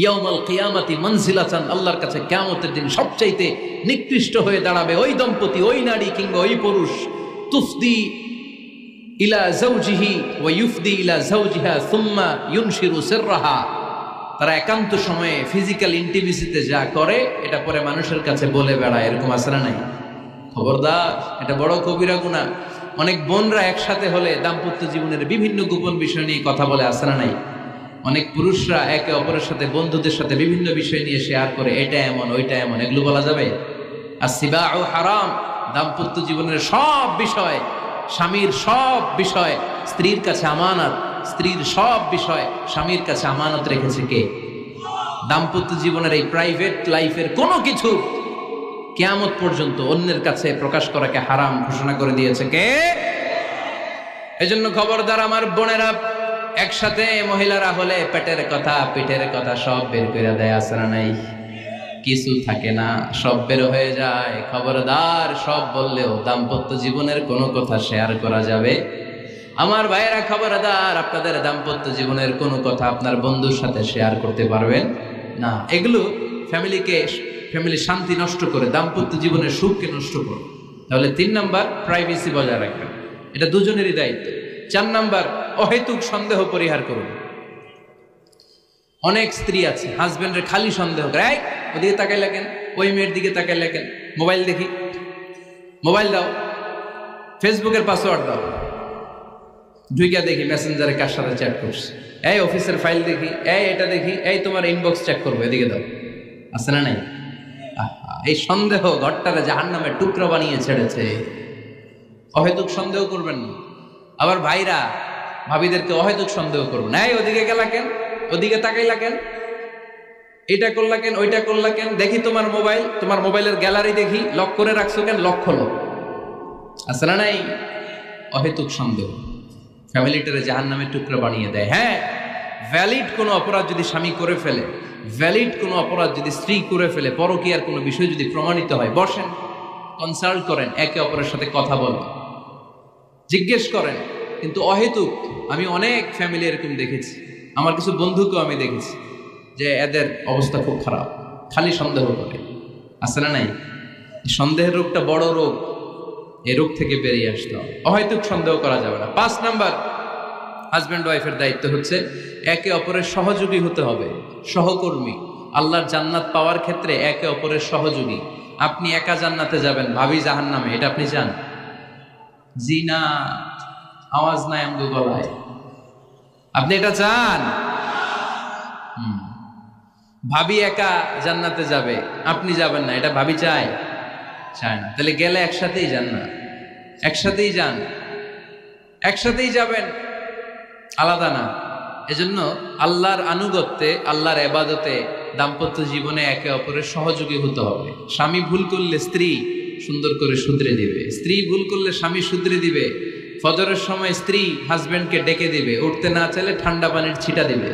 ইয়াউমাল কিয়ামাতি মানজিলাতান, আল্লাহর কাছে কিয়ামতের দিন সবচাইতে নিকৃষ্ট হয়ে দাঁড়াবে ওই দম্পতি, ওই নারী কিংবা ওই পুরুষ, তুফদি ইলা যাওজিহি ওয়া ইউফদি ইলা যাওজিহা সুম্মা ইউনশিরু সিররাহা। তারা একান্ত সময়ে ফিজিক্যাল ইন্টিমেসিতে যা করে এটা পরে মানুষের কাছে বলে বেড়ায়, এরকম আছে না নাই? খবরদার, এটা বড় কবিরা গুনাহ। অনেক বোনরা একসাথে হলে দাম্পত্য জীবনের বিভিন্ন গোপন বিষয় নিয়ে কথা বলে, আছে না নাই? অনেক পুরুষরা একে অপরের সাথে, বন্ধুদের সাথে বিভিন্ন বিষয় নিয়ে শেয়ার করে, এটা এমন ওইটা এমন, এগুলো বলা যাবে? আসিবাউ হারাম। দাম্পত্য জীবনের সব বিষয়, স্বামীর সব বিষয় স্ত্রীর কাছে আমানত, স্ত্রীর সব বিষয় স্বামীর কাছে আমানত রেখেছে কে? দাম্পত্য জীবনের এই প্রাইভেট লাইফের কোনো কিছু কিয়ামত পর্যন্ত অন্যের কাছে প্রকাশ করাকে হারাম ঘোষণা করে দিয়েছে কে? এজন্য খবরদার আমার বোনেরা, একসাথে মহিলারা হলে পেটের কথা পিঠের কথা সব বের করে দেয়, আসরা নাই কিছু থাকে না, সব বের হয়ে যায়। খবরদার, সব বললেও দাম্পত্য জীবনের কোনো কথা শেয়ার করা যাবে। আমার ভাইয়েরা খবরদার, আপনাদের দাম্পত্য জীবনের কোনো কথা আপনার বন্ধুর সাথে শেয়ার করতে পারবেন না। এগুলো ফ্যামিলি শান্তি নষ্ট করে, দাম্পত্য জীবনের সুখকে নষ্ট করে। তাহলে 3 নাম্বার, প্রাইভেসি বজায় রাখবেন, এটা দুজনেরই দায়িত্ব। 4 নাম্বার, অহেতুক সন্দেহ পরিহার করুন। অনেক স্ত্রী আছে হাজবেন্ডের খালি সন্দেহ করে, এই ওদিকে তাকাই লাগেন, ওই মেয়ের দিকে তাকাই লাগেন, মোবাইল দেখি, মোবাইল দাও, ফেসবুকের পাসওয়ার্ড দাও, ঢুইকা দেখি মেসেঞ্জারে কার সাথে চ্যাট করছে, এই অফিসের ফাইল দেখি, এই এটা দেখি, এই তোমার ইনবক্স চেক করবো, এদিকে দাও, আছে না নাই? এই সন্দেহ ঘরটারে জাহান্নামের টুকরা বানিয়ে ছেড়েছে। অহেতুক সন্দেহ করবেন না। আবার ভাইরা ভাবিদেরকে অহেতুক সন্দেহ করবেন, এই ওদিকে গেলা কেন, ওদিকে তাকাইলা কেন, এটা করলা কেন, ওইটা করলা কেন, দেখি তোমার মোবাইল, তোমার মোবাইলের গ্যালারি দেখি, লক করে রাখছো কেন, লক খোলো, আছে না নাই? অহেতুক সন্দেহ ফ্যামিলিটারে জাহান্নামের টুকরা বানিয়ে দেয়। হ্যাঁ, ভ্যালিড কোনো অপরাধ যদি স্বামী করে ফেলে, ভ্যালিড কোনো অপরাধ যদি স্ত্রী করে ফেলে, পরকীয়ার কোনো বিষয় যদি প্রমাণিত হয়, বসেন, কনসাল্ট করেন, একে অপরের সাথে কথা বলেন, জিজ্ঞেস করেন। কিন্তু অহেতুক, আমি অনেক ফ্যামিলি এরকম দেখেছি, আমার কিছু বন্ধুকেও আমি দেখেছি যে এদের অবস্থা খুব খারাপ, খালি সন্দেহ করে, আছে না নাই? সন্দেহের রোগটা বড় রোগ, এই রোগ থেকে বেরিয়ে আসতে হবে, অহেতুক সন্দেহ করা যাবে না। 5 নাম্বার, হাজব্যান্ড ওয়াইফের দায়িত্ব হচ্ছে একে অপরের সহযোগী হতে হবে, সহকর্মী। আল্লাহর জান্নাত পাওয়ার ক্ষেত্রে একে অপরের সহযোগী। আপনি একা জান্নাতে যাবেন, ভাবি জাহান্নামে, এটা আপনি চান? জি না, আওয়াজ নাই আমগো গলায়, আপনি এটা চান? ভাবি একা জান্নাতে যাবে, আপনি যাবেন না, এটা ভাবি চায়? চায় না। তাহলে গেলে একসাথেই যান না, একসাথেই যান, একসাথেই যাবেন, আলাদা না। এজন্য আল্লাহর আনুগত্যে, আল্লাহর ইবাদতে, দাম্পত্য জীবনে একে অপরের সহযোগী হতে হবে। স্বামী ভুল করলে স্ত্রী সুন্দর করে শুধরে দিবে, স্ত্রী ভুল করলে স্বামী শুধরে দিবে। ফজরের সময় স্ত্রী হাজবেন্ডকে ডেকে দিবে, উঠতে না চাইলে ঠান্ডা পানির ছিটা দিবে।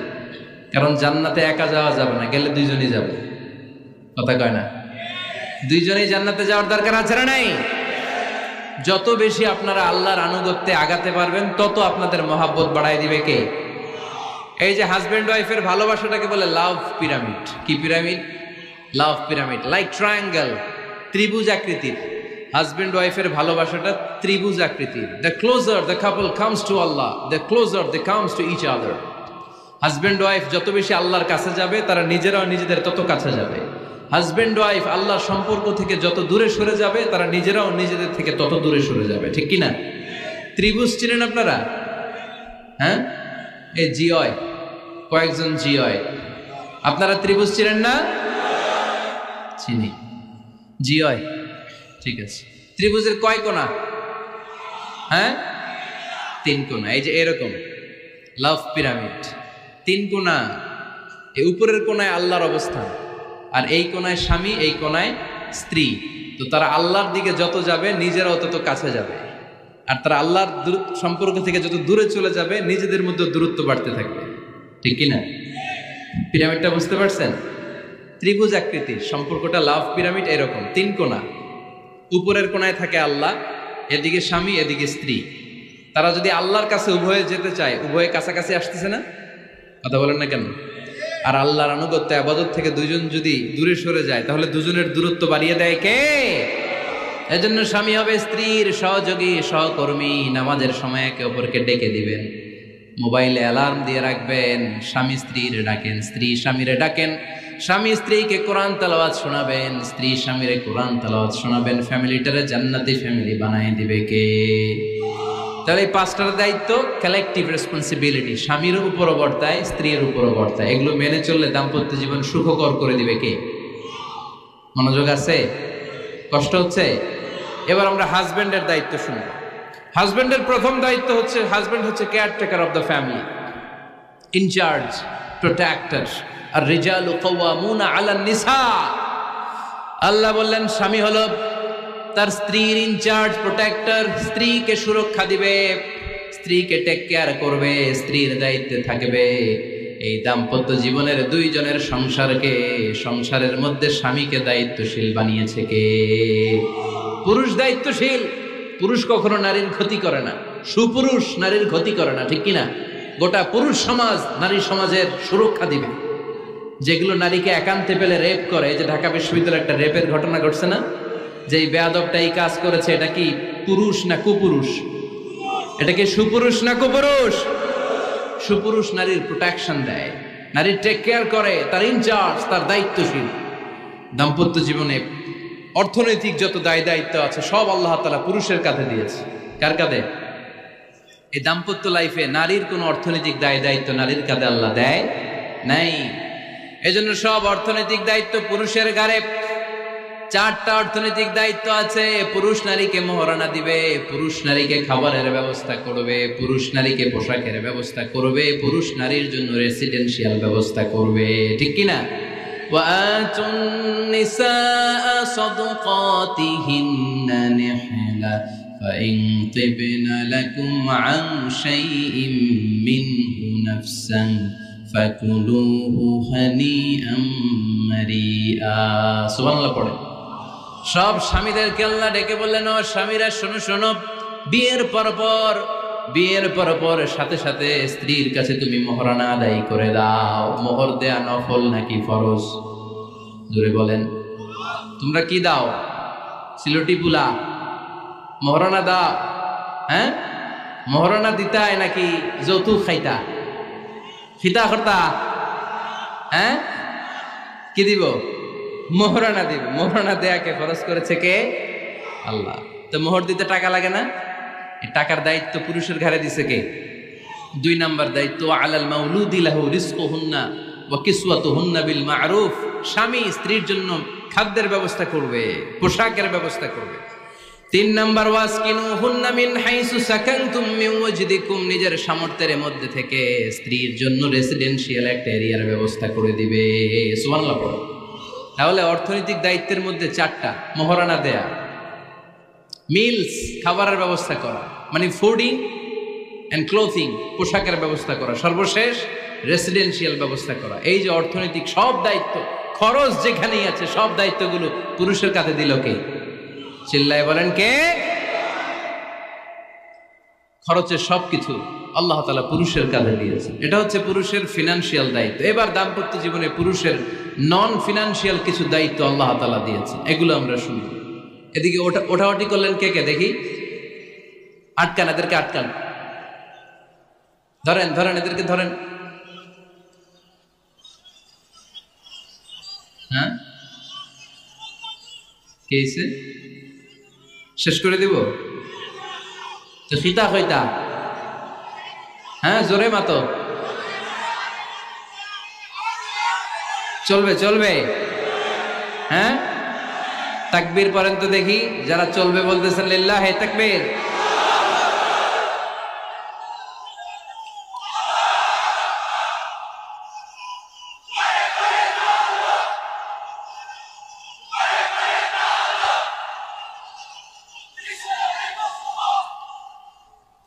কারণ জান্নাতে একা যাওয়া যাবে না, গেলে দুইজনই যাবে, কথা কয় না? দুইজনেই জান্নাতে যাওয়ার দরকার আছে না নাই? যত বেশি আপনারা আল্লাহর আনুগত্যে আগাতে পারবেন, তত আপনাদের মহাব্বত বাড়ায় দিবে কে? এই যে হাজবেন্ড ওয়াইফের ভালোবাসাটাকে বলে লাভ পিরামিড। কি pyramid? Love pyramid, like triangle, ত্রিভুজ আকৃতির। হাজবেন্ড ওয়াইফের ভালোবাসাটা ত্রিভুজ আকৃতির। The closer the couple comes to Allah, the closer they comes to each other. Husband wife যত বেশি আল্লাহর কাছে যাবে, তারা নিজেরাও নিজেদের তত কাছে যাবে। হাজবেন্ড ওয়াইফ আল্লাহর সম্পর্ক থেকে যত দূরে সরে যাবে, তারা নিজেরাও নিজেদের থেকে তত দূরে সরে যাবে, ঠিক কিনা? ত্রিভুজ চিনেন আপনারা? হ্যাঁ, এই জিওয়, কয়েকজন জিওয়, আপনারা ত্রিভুজ চিনেন না? চিনি, জিওয়, ঠিক আছে। ত্রিভুজের কয় কোণা? হ্যাঁ, 3 কোণা। এই যে এরকম লাভ পিরামিড, 3 কোণা। এই উপরের কোণায় আল্লাহর অবস্থান, আর এই কোণায় স্বামী, এই কোণায় স্ত্রী। তো তারা আল্লাহর দিকে যত যাবে, নিজেরাও তত কাছে যাবে। আর তারা আল্লাহর সম্পর্ক থেকে যত দূরে চলে যাবে, নিজেদের মধ্যে দূরত্ব বাড়তে থাকবে, ঠিক কিনা? পিরামিডটা বুঝতে পারছেন? ত্রিভুজ আকৃতির সম্পর্কটা লাভ পিরামিড এরকম, 3 কোণা। উপরের কোণায় থাকে আল্লাহ, এদিকে স্বামী, এদিকে স্ত্রী। তারা যদি আল্লাহর কাছে উভয়ে যেতে চায়, উভয়ে কাছাকাছি আসতেছে না? কথা বলেন না কেন? আর আল্লাহর আনুগত্য ইবাদত থেকে দুজন যদি দূরে সরে যায়, তাহলে দুজনের দূরত্ব বাড়িয়ে দেয় কে? এজন্য স্বামী হবে স্ত্রীর সহযোগী, সহকর্মী। নামাজের সময় একে অপরকে ডেকে দিবেন, মোবাইলে অ্যালার্ম দিয়ে রাখবেন, স্বামী স্ত্রীর ডাকেন, স্ত্রী স্বামীরে ডাকেন, স্বামী স্ত্রীকে কোরআন তেলাওয়াত শোনাবেন, স্ত্রী স্বামীরে কোরআন তেলাওয়াত শোনাবেন। ফ্যামিলিটারে জান্নাতি ফ্যামিলি বানায় দিবে কে? তাহলে এই 5টার দায়িত্ব কালেকটিভ রেসপন্সিবিলিটি, স্বামীর উপরও বর্তায়, স্ত্রীর উপরও বর্তায়। এগুলো মেনে চললে দাম্পত্য জীবন সুখকর করে দিবে কে? মনোযোগ আছে? কষ্ট হচ্ছে? এবার আমরা হাজবেন্ডের দায়িত্ব শুনব। হাজবেন্ডের প্রথম দায়িত্ব হচ্ছে, হাজবেন্ড হচ্ছে caretaker of the family, incharge, protector. আর রিজালু কাওয়ামুনা আলান নিসা। আল্লাহ বললেন স্বামী হলো তার স্ত্রীর ইনচার্জ, প্রোটেক্টর, স্ত্রীকে সুরক্ষা দিবে, স্ত্রীকে টেক কেয়ার করবে, স্ত্রীর দায়িত্বে থাকবে। এই দাম্পত্য জীবনের দুইজনের সংসারকে, সংসারের মধ্যে স্বামীকে দায়িত্বশীল বানিয়েছে কে? পুরুষ দায়িত্বশীল। পুরুষ কখনো নারীর ক্ষতি করে না, সুপুরুষ নারীর ক্ষতি করে না, ঠিক কিনা? গোটা পুরুষ সমাজ নারী সমাজের সুরক্ষা দিবে। যেগুলো নারীকে একান্তে পেলে রেপ করে, এই যে ঢাকা বিশ্ববিদ্যালয়ে একটা রেপের ঘটনা ঘটছে না, যে এই বেয়াদবটা এই কাজ করেছে, এটা কি পুরুষ না কুপুরুষ? এটা কি সুপুরুষ না কুপুরুষ? সুপুরুষ নারীর প্রোটেকশন দেয়, নারীর টেক কেয়ার করে, তার ইনচার্জ, তার দায়িত্বশীল। দাম্পত্য জীবনে অর্থনৈতিক যত দায় দায়িত্ব আছে সব আল্লাহ তাআলা পুরুষের কাঁধে দিয়েছে। কার কাঁধে? এই দাম্পত্য লাইফে নারীর কোনো অর্থনৈতিক দায় দায়িত্ব নারীর কাঁধে আল্লাহ দেয় নাই। এজন্য সব অর্থনৈতিক দায়িত্ব পুরুষের ঘাড়ে। 4টা অর্থনৈতিক দায়িত্ব আছে। পুরুষ নারীকে মহারণা দিবে, পুরুষ নারীকে খাবারের ব্যবস্থা করবে, পুরুষ নারীকে পোশাকের ব্যবস্থা করবে, পুরুষ নারীর জন্য রেসিডেন্সিয়াল ব্যবস্থা করবে, ঠিক কিনা? وآتوا النساء صدقاتهن نحلة فإن طبن لكم عن شيء منه نفسا فكلوه هنيئا مريئا। সুবহানাল্লাহ পড়ে। সব স্বামীদেরকে আল্লাহ ডেকে বললেন, ও স্বামীরা শোনো শোনো, বিয়ের পর সাথে সাথে স্ত্রীর কাছে তুমি মোহরানা আদায় করে দাও। মোহর দেয়া নফল নাকি ফরজ? জোরে বলেন। তোমরা কি দাও? সিলটি পুলা মোহরানা দাও? হ্যাঁ, মোহরানা দিতায় নাকি যৌতুক খাইতা? খিতা করতা? হ্যাঁ, কি দিব? মোহরানা দিব। মোহরানা দেয়াকে ফরজ করেছে কে? আল্লাহ। তো মোহর দিতে টাকা লাগে না? টাকার দায়িত্ব পুরুষের ঘাড়ে দিছে কে? 2 নাম্বার দায়িত্ব, আলাল মাউলুদি লাহু রিজকুহুন্না ওয়া কিসওয়াতুহুন্না বিল মা'রুফ। স্বামী স্ত্রীর জন্য খাদ্যের ব্যবস্থা করবে, পোশাকের ব্যবস্থা করবে। 3 নাম্বার, ওয়াসকিনুহুন্না মিন হাইসু সাকানতুম মিন ওয়াজদিকুম। নিজের সামর্থ্যের মধ্যে থেকে স্ত্রীর জন্য রেসিডেন্সিয়াল একটা এরিয়ার ব্যবস্থা করে দিবে। সুবহানাল্লাহ পড়ো। তাহলে অর্থনৈতিক দায়িত্বের মধ্যে 4টা: মোহরানা দেয়া, মিলস খাবারের ব্যবস্থা করা, মানে ফুডিং অ্যান্ড ক্লোথিং, পোশাকের ব্যবস্থা করা, সর্বশেষ রেসিডেন্সিয়াল ব্যবস্থা করা। এই যে অর্থনৈতিক সব দায়িত্ব, খরচ যেখানেই আছে, সব দায়িত্বগুলো পুরুষের কাঁধে দিল কে? চিল্লায় বলেন কে? খরচের সবকিছু আল্লাহ তাআলা পুরুষের কাঁধে দিয়েছে। এটা হচ্ছে পুরুষের ফিনান্সিয়াল দায়িত্ব। এবার দাম্পত্য জীবনে পুরুষের নন ফিনান্সিয়াল কিছু দায়িত্ব আল্লাহ তাআলা দিয়েছে, এগুলো আমরা শুনি। এদিকে ওঠাওটি করলেন কে কে দেখি? আটকান, এদেরকে আটকান, ধরেন ধরেন, এদেরকে ধরেন। হ্যাঁ, কে হইছে? শেষ করে দিব তো? খিতা হইতা? হ্যাঁ, জোরে মাতো। চলবে চলবে? হ্যাঁ, তাকবীর পড়েন তো দেখি, যারা চলবে বলতেছেন লিল্লাহি তাকবীর।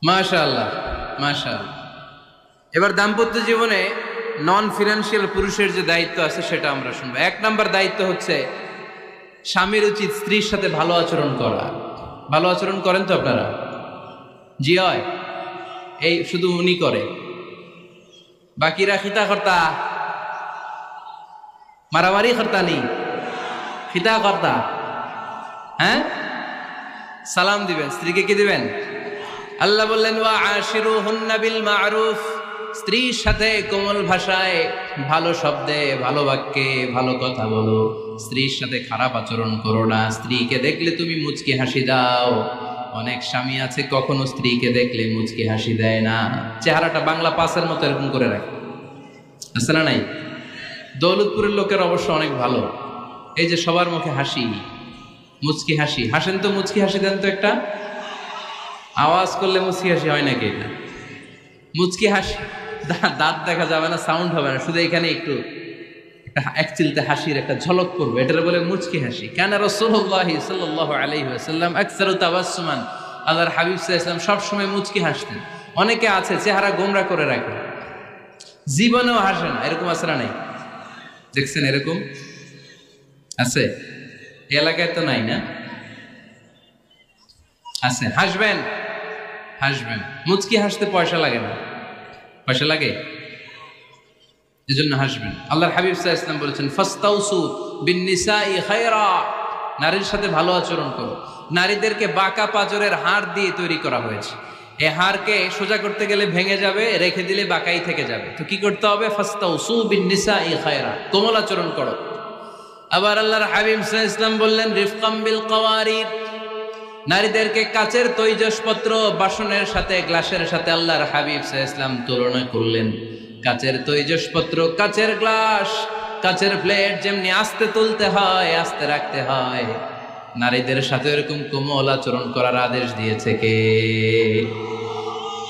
মাশাআল্লাহ মাশাআল্লাহ। এবার দাম্পত্য জীবনে নন ফিনান্সিয়াল পুরুষের যে দায়িত্ব আছে সেটা আমরা শুনবো। 1 নাম্বার দায়িত্ব হচ্ছে স্বামীর উচিত স্ত্রীর সাথে ভালো আচরণ করা। ভালো আচরণ করেন তো আপনারা? জি হয়। এই শুধু উনি করে, বাকিরা খিতা কর্তা, মারামারি কর্তা নেই, খিতা কর্তা। হ্যাঁ, সালাম দিবেন, স্ত্রীকে কি দিবেন? আল্লাহ বললেন, ওয়া আশিরুহুন্না বিল মা'রুফ। স্ত্রীর সাথে কোমল ভাষায়, ভালো শব্দে, ভালো বাক্যে ভালো কথা বলো। স্ত্রীর সাথে খারাপ আচরণ করো না। স্ত্রীকে দেখলে তুমি মুচকি হাসি দাও। অনেক স্বামী আছে কখনো স্ত্রীকে দেখলে মুচকি হাসি দেয় না, চেহারাটা বাংলা পাসের মতো এরকম করে রাখে, আছে না নাই? দৌলতপুরের লোকের অবশ্য অনেক ভালো, এই যে সবার মুখে হাসি, মুচকি হাসি। হাসেন তো, মুচকি হাসি দেন তো একটা। আওয়াজ করলে মুচকি হাসি হয় নাকি? এটা মুচকি হাসি, দাঁত দেখা যাবে না, সাউন্ড হবে না, শুধু এখানে একটু এক চিলতে হাসির একটা ঝলক করবে, এটার বলে মুচকি হাসি। কানা রাসূলুল্লাহ সাল্লাল্লাহু আলাইহি ওয়াসাল্লাম আকসারু তাবাসসুমান, আল্লাহর হাবিব সাল্লাল্লাহু আলাইহি ওয়াসাল্লাম সব সময় মুচকি হাসতেন। অনেকে আছে চেহারা গোমরা করে রাখে, জীবনেও হাসে না, এরকম আছে না নাই? দেখছেন এরকম আছে? এই এলাকায় তো নাই না? আছে। হাসবেন, হাসবেন। মুচকি হাসতে পয়সা লাগে না, পয়সা লাগে? এজন্য হাসবেন। আল্লাহর হাবিব সাল্লাল্লাহু আলাইহি ওয়াসাল্লাম বলেছেন ফাস্তাউসু বিন-নিসাই খায়রা, নারীর সাথে ভালো আচরণ করো। নারীদেরকে বাঁকা পাঁজরের হাড় দিয়ে তৈরি করা হয়েছে। এই হাড়কে সোজা করতে গেলে ভেঙে যাবে, রেখে দিলে বাঁকাই থেকে যাবে। তো কি করতে হবে? ফাস্তাউসু বিন-নিসাই খায়রা, কোমল আচরণ করো। আবার আল্লাহর হাবিব সাল্লাল্লাহু আলাইহি ওয়াসাল্লাম বললেন রিফকাম বিল কাওয়ারিদ, নারীদেরকে কাচের তৈজসপত্র বাসনের সাথে, গ্লাসের সাথে আল্লাহর হাবিব সাল্লাল্লাহু আলাইহি ওয়াসাল্লাম তুলনা করলেন। কাচের তৈজসপত্র, কাচের গ্লাস, কাচের প্লেট যেমনি আস্তে তুলতে হয়, আস্তে রাখতে হয়, নারীদের সাথে এরকম কোমল আচরণ করার আদেশ দিয়েছে কে?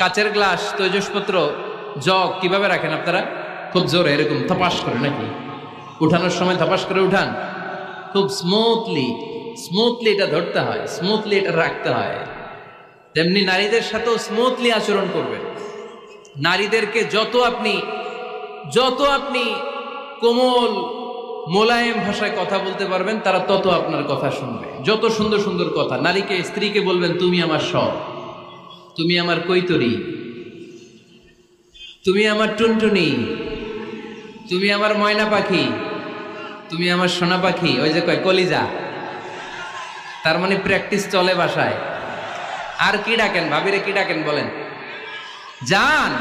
কাচের গ্লাস, তৈজসপত্র, জগ কিভাবে রাখেন আপনারা? খুব জোরে এরকম থপাস করে নাকি? উঠানোর সময় থপাস করে উঠান? খুব স্মুথলি এটা ধরতে হয়, স্মুথলি এটা রাখতে হয়। তেমনি নারীদের সাথেও স্মুথলি আচরণ করবে। নারীদেরকে যত আপনি কোমল মোলায়েম ভাষায় কথা বলতে পারবেন, তারা তত আপনার কথা শুনবে। যত সুন্দর সুন্দর কথা, নারীকে, স্ত্রীকে বলবেন তুমি আমার সব, তুমি আমার কৈতরী, তুমি আমার টুনটুনি, তুমি আমার ময়না পাখি, তুমি আমার সোনা পাখি। ওই যে কয় কলিজা, তার মানে প্র্যাকটিস চলে বাসায়। আর কি ডাকেন? ভাবিরে কি ডাকেন বলেন? জান।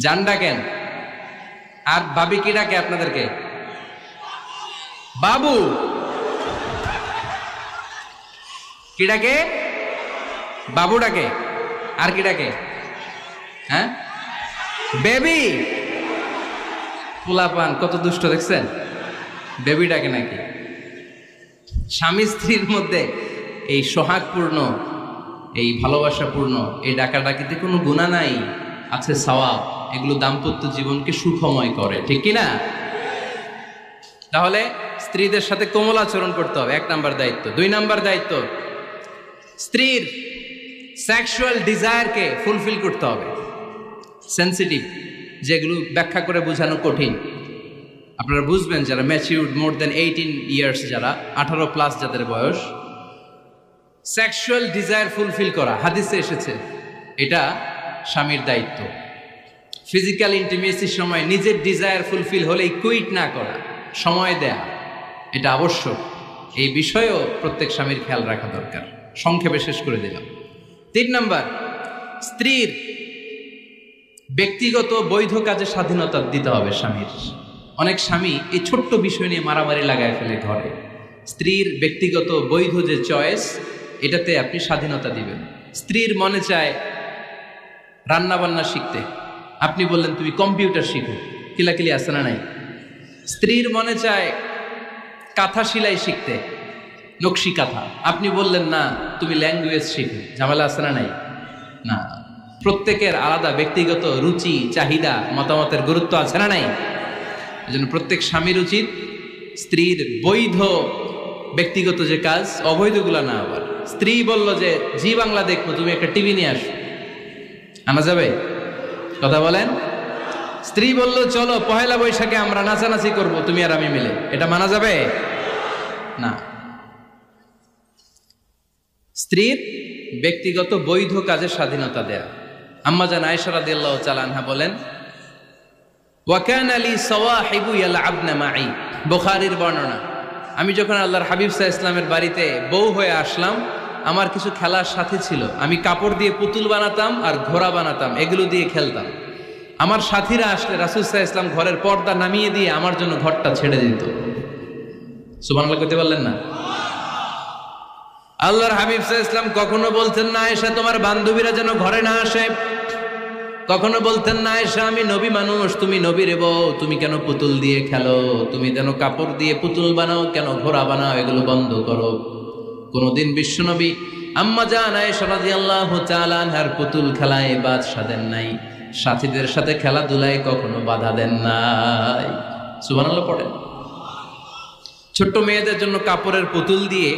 জান ডাকেন। আর ভাবি কি ডাকে আপনাদেরকে? বাবু। কি ডাকে? বাবু ডাকে। আর কি ডাকে? হ্যাঁ, বেবি। পোলাপান কত দুষ্ট দেখছেন, বেবি ডাকে নাকি? স্বামী স্ত্রীর মধ্যে এই সোহাগপূর্ণ, এই ভালোবাসাপূর্ণ এই ডাকাডাকিতে কোনো গুনাহ নাই, আছে সওয়াব। এগুলো দাম্পত্য জীবনকে সুখময় করে, ঠিক কিনা? তাহলে স্ত্রীদের সাথে কোমল আচরণ করতে হবে, 1 নাম্বার দায়িত্ব। 2 নাম্বার দায়িত্ব, স্ত্রীর সেক্সুয়াল ডিজায়ারকে ফুলফিল করতে হবে। সেন্সিটিভ, যেগুলো ব্যাখ্যা করে বোঝানো কঠিন। আপনারা বুঝবেন যারা ম্যাচিউরড, মোর দেন 18 ইয়ার্স, যারা 18+ যাদের বয়স, সেক্সুয়াল ডিজায়ার ফুলফিল করা হাদিসে এসেছে, এটা স্বামীর দায়িত্ব। ফিজিক্যাল ইন্টিমেসির সময় নিজের ডিজায়ার ফুলফিল হলেই কুইট না করা, সময় দেয়া, এটা আবশ্যক। এই বিষয়েও প্রত্যেক স্বামীর খেয়াল রাখা দরকার। সংক্ষেপে শেষ করে দিলাম। 3 নাম্বার, স্ত্রীর ব্যক্তিগত বৈধ কাজে স্বাধীনতা দিতে হবে স্বামীর। অনেক স্বামী এই ছোট্ট বিষয় নিয়ে মারামারি লাগায় ফেলে ঘরে। স্ত্রীর ব্যক্তিগত বৈধ যে চয়েস, এটাতে আপনি স্বাধীনতা দিবেন। স্ত্রীর মনে চায় রান্না বান্না শিখতে, আপনি বললেন তুমি কম্পিউটার শিখো, কিলাকিলি আছে না নাই? স্ত্রীর মনে চায় কাঁথা সেলাই শিখতে, নকশি কাঁথা, আপনি বললেন না তুমি ল্যাঙ্গুয়েজ শিখো, ঝামেলা আছে না নাই? না, প্রত্যেকের আলাদা ব্যক্তিগত রুচি, চাহিদা, মতামতের গুরুত্ব আছে না নাই? এজন্য প্রত্যেক স্বামীর উচিত স্ত্রীর বৈধ ব্যক্তিগত যে কাজ, অবৈধগুলা না। আবার স্ত্রী বলল যে জি বাংলা দেখবো, তুমি একটা টিভি নিয়ে আসো, আনা যাবে? কথা বলেন। স্ত্রী বলল চলো পহেলা বৈশাখে আমরা নাচানাচি করব, তুমি আর আমি মিলে, এটা মানা যাবে না। স্ত্রীর ব্যক্তিগত বৈধ কাজের স্বাধীনতা দেয়া। আম্মা জান আয়েশা রাদিয়াল্লাহু তাআলা আনহা বলেন, ওয়া কানা লি সাওয়াহিবু ইয়ালআবনা মাই, বুখারীর বর্ণনা। আমি যখন আল্লাহর হাবিব সাল্লাল্লাহু আলাইহি ওয়াসাল্লামের বাড়িতে বউ হয়ে আসলাম, আমার কিছু খেলার সাথী ছিল। আমি কাপড় দিয়ে পুতুল বানাতাম আর ঘোড়া বানাতাম, এগুলো দিয়ে খেলতাম। আমার সাথীরা আসলে রাসূল সাল্লাল্লাহু আলাইহি ওয়াসাল্লাম ঘরের পর্দা নামিয়ে দিয়ে আমার জন্য ঘরটা ছেড়ে দিত। সুবহানাল্লাহ কইতে পারলেন না? আল্লাহর হাবিব সাল্লাল্লাহু আলাইহি ওয়াসাল্লাম কখনো বলতেন না আয়েশা তোমার বান্ধবীরা যেন ঘরে না আসে, কখনো বলতেন না আয়েশা আমি নবী মানুষ, তুমি নবীর বউ, তুমি কেন পুতুল দিয়ে খেলো, তুমি যেন কাপড় দিয়ে পুতুল বানাও, কেন ঘোড়া বানাও, এগুলো বন্ধ করো। কোনদিন বিশ্বনবী আম্মা জান আয়েশা রাদিয়াল্লাহু তাআলা আনহার পুতুল খেলায় বাধা দেন নাই, সাথীদের সাথে খেলাধুলায় কখনো বাধা দেন নাই। সুবহানাল্লাহ পড়েন। ছোট্ট মেয়েদের জন্য কাপড়ের পুতুল দিয়ে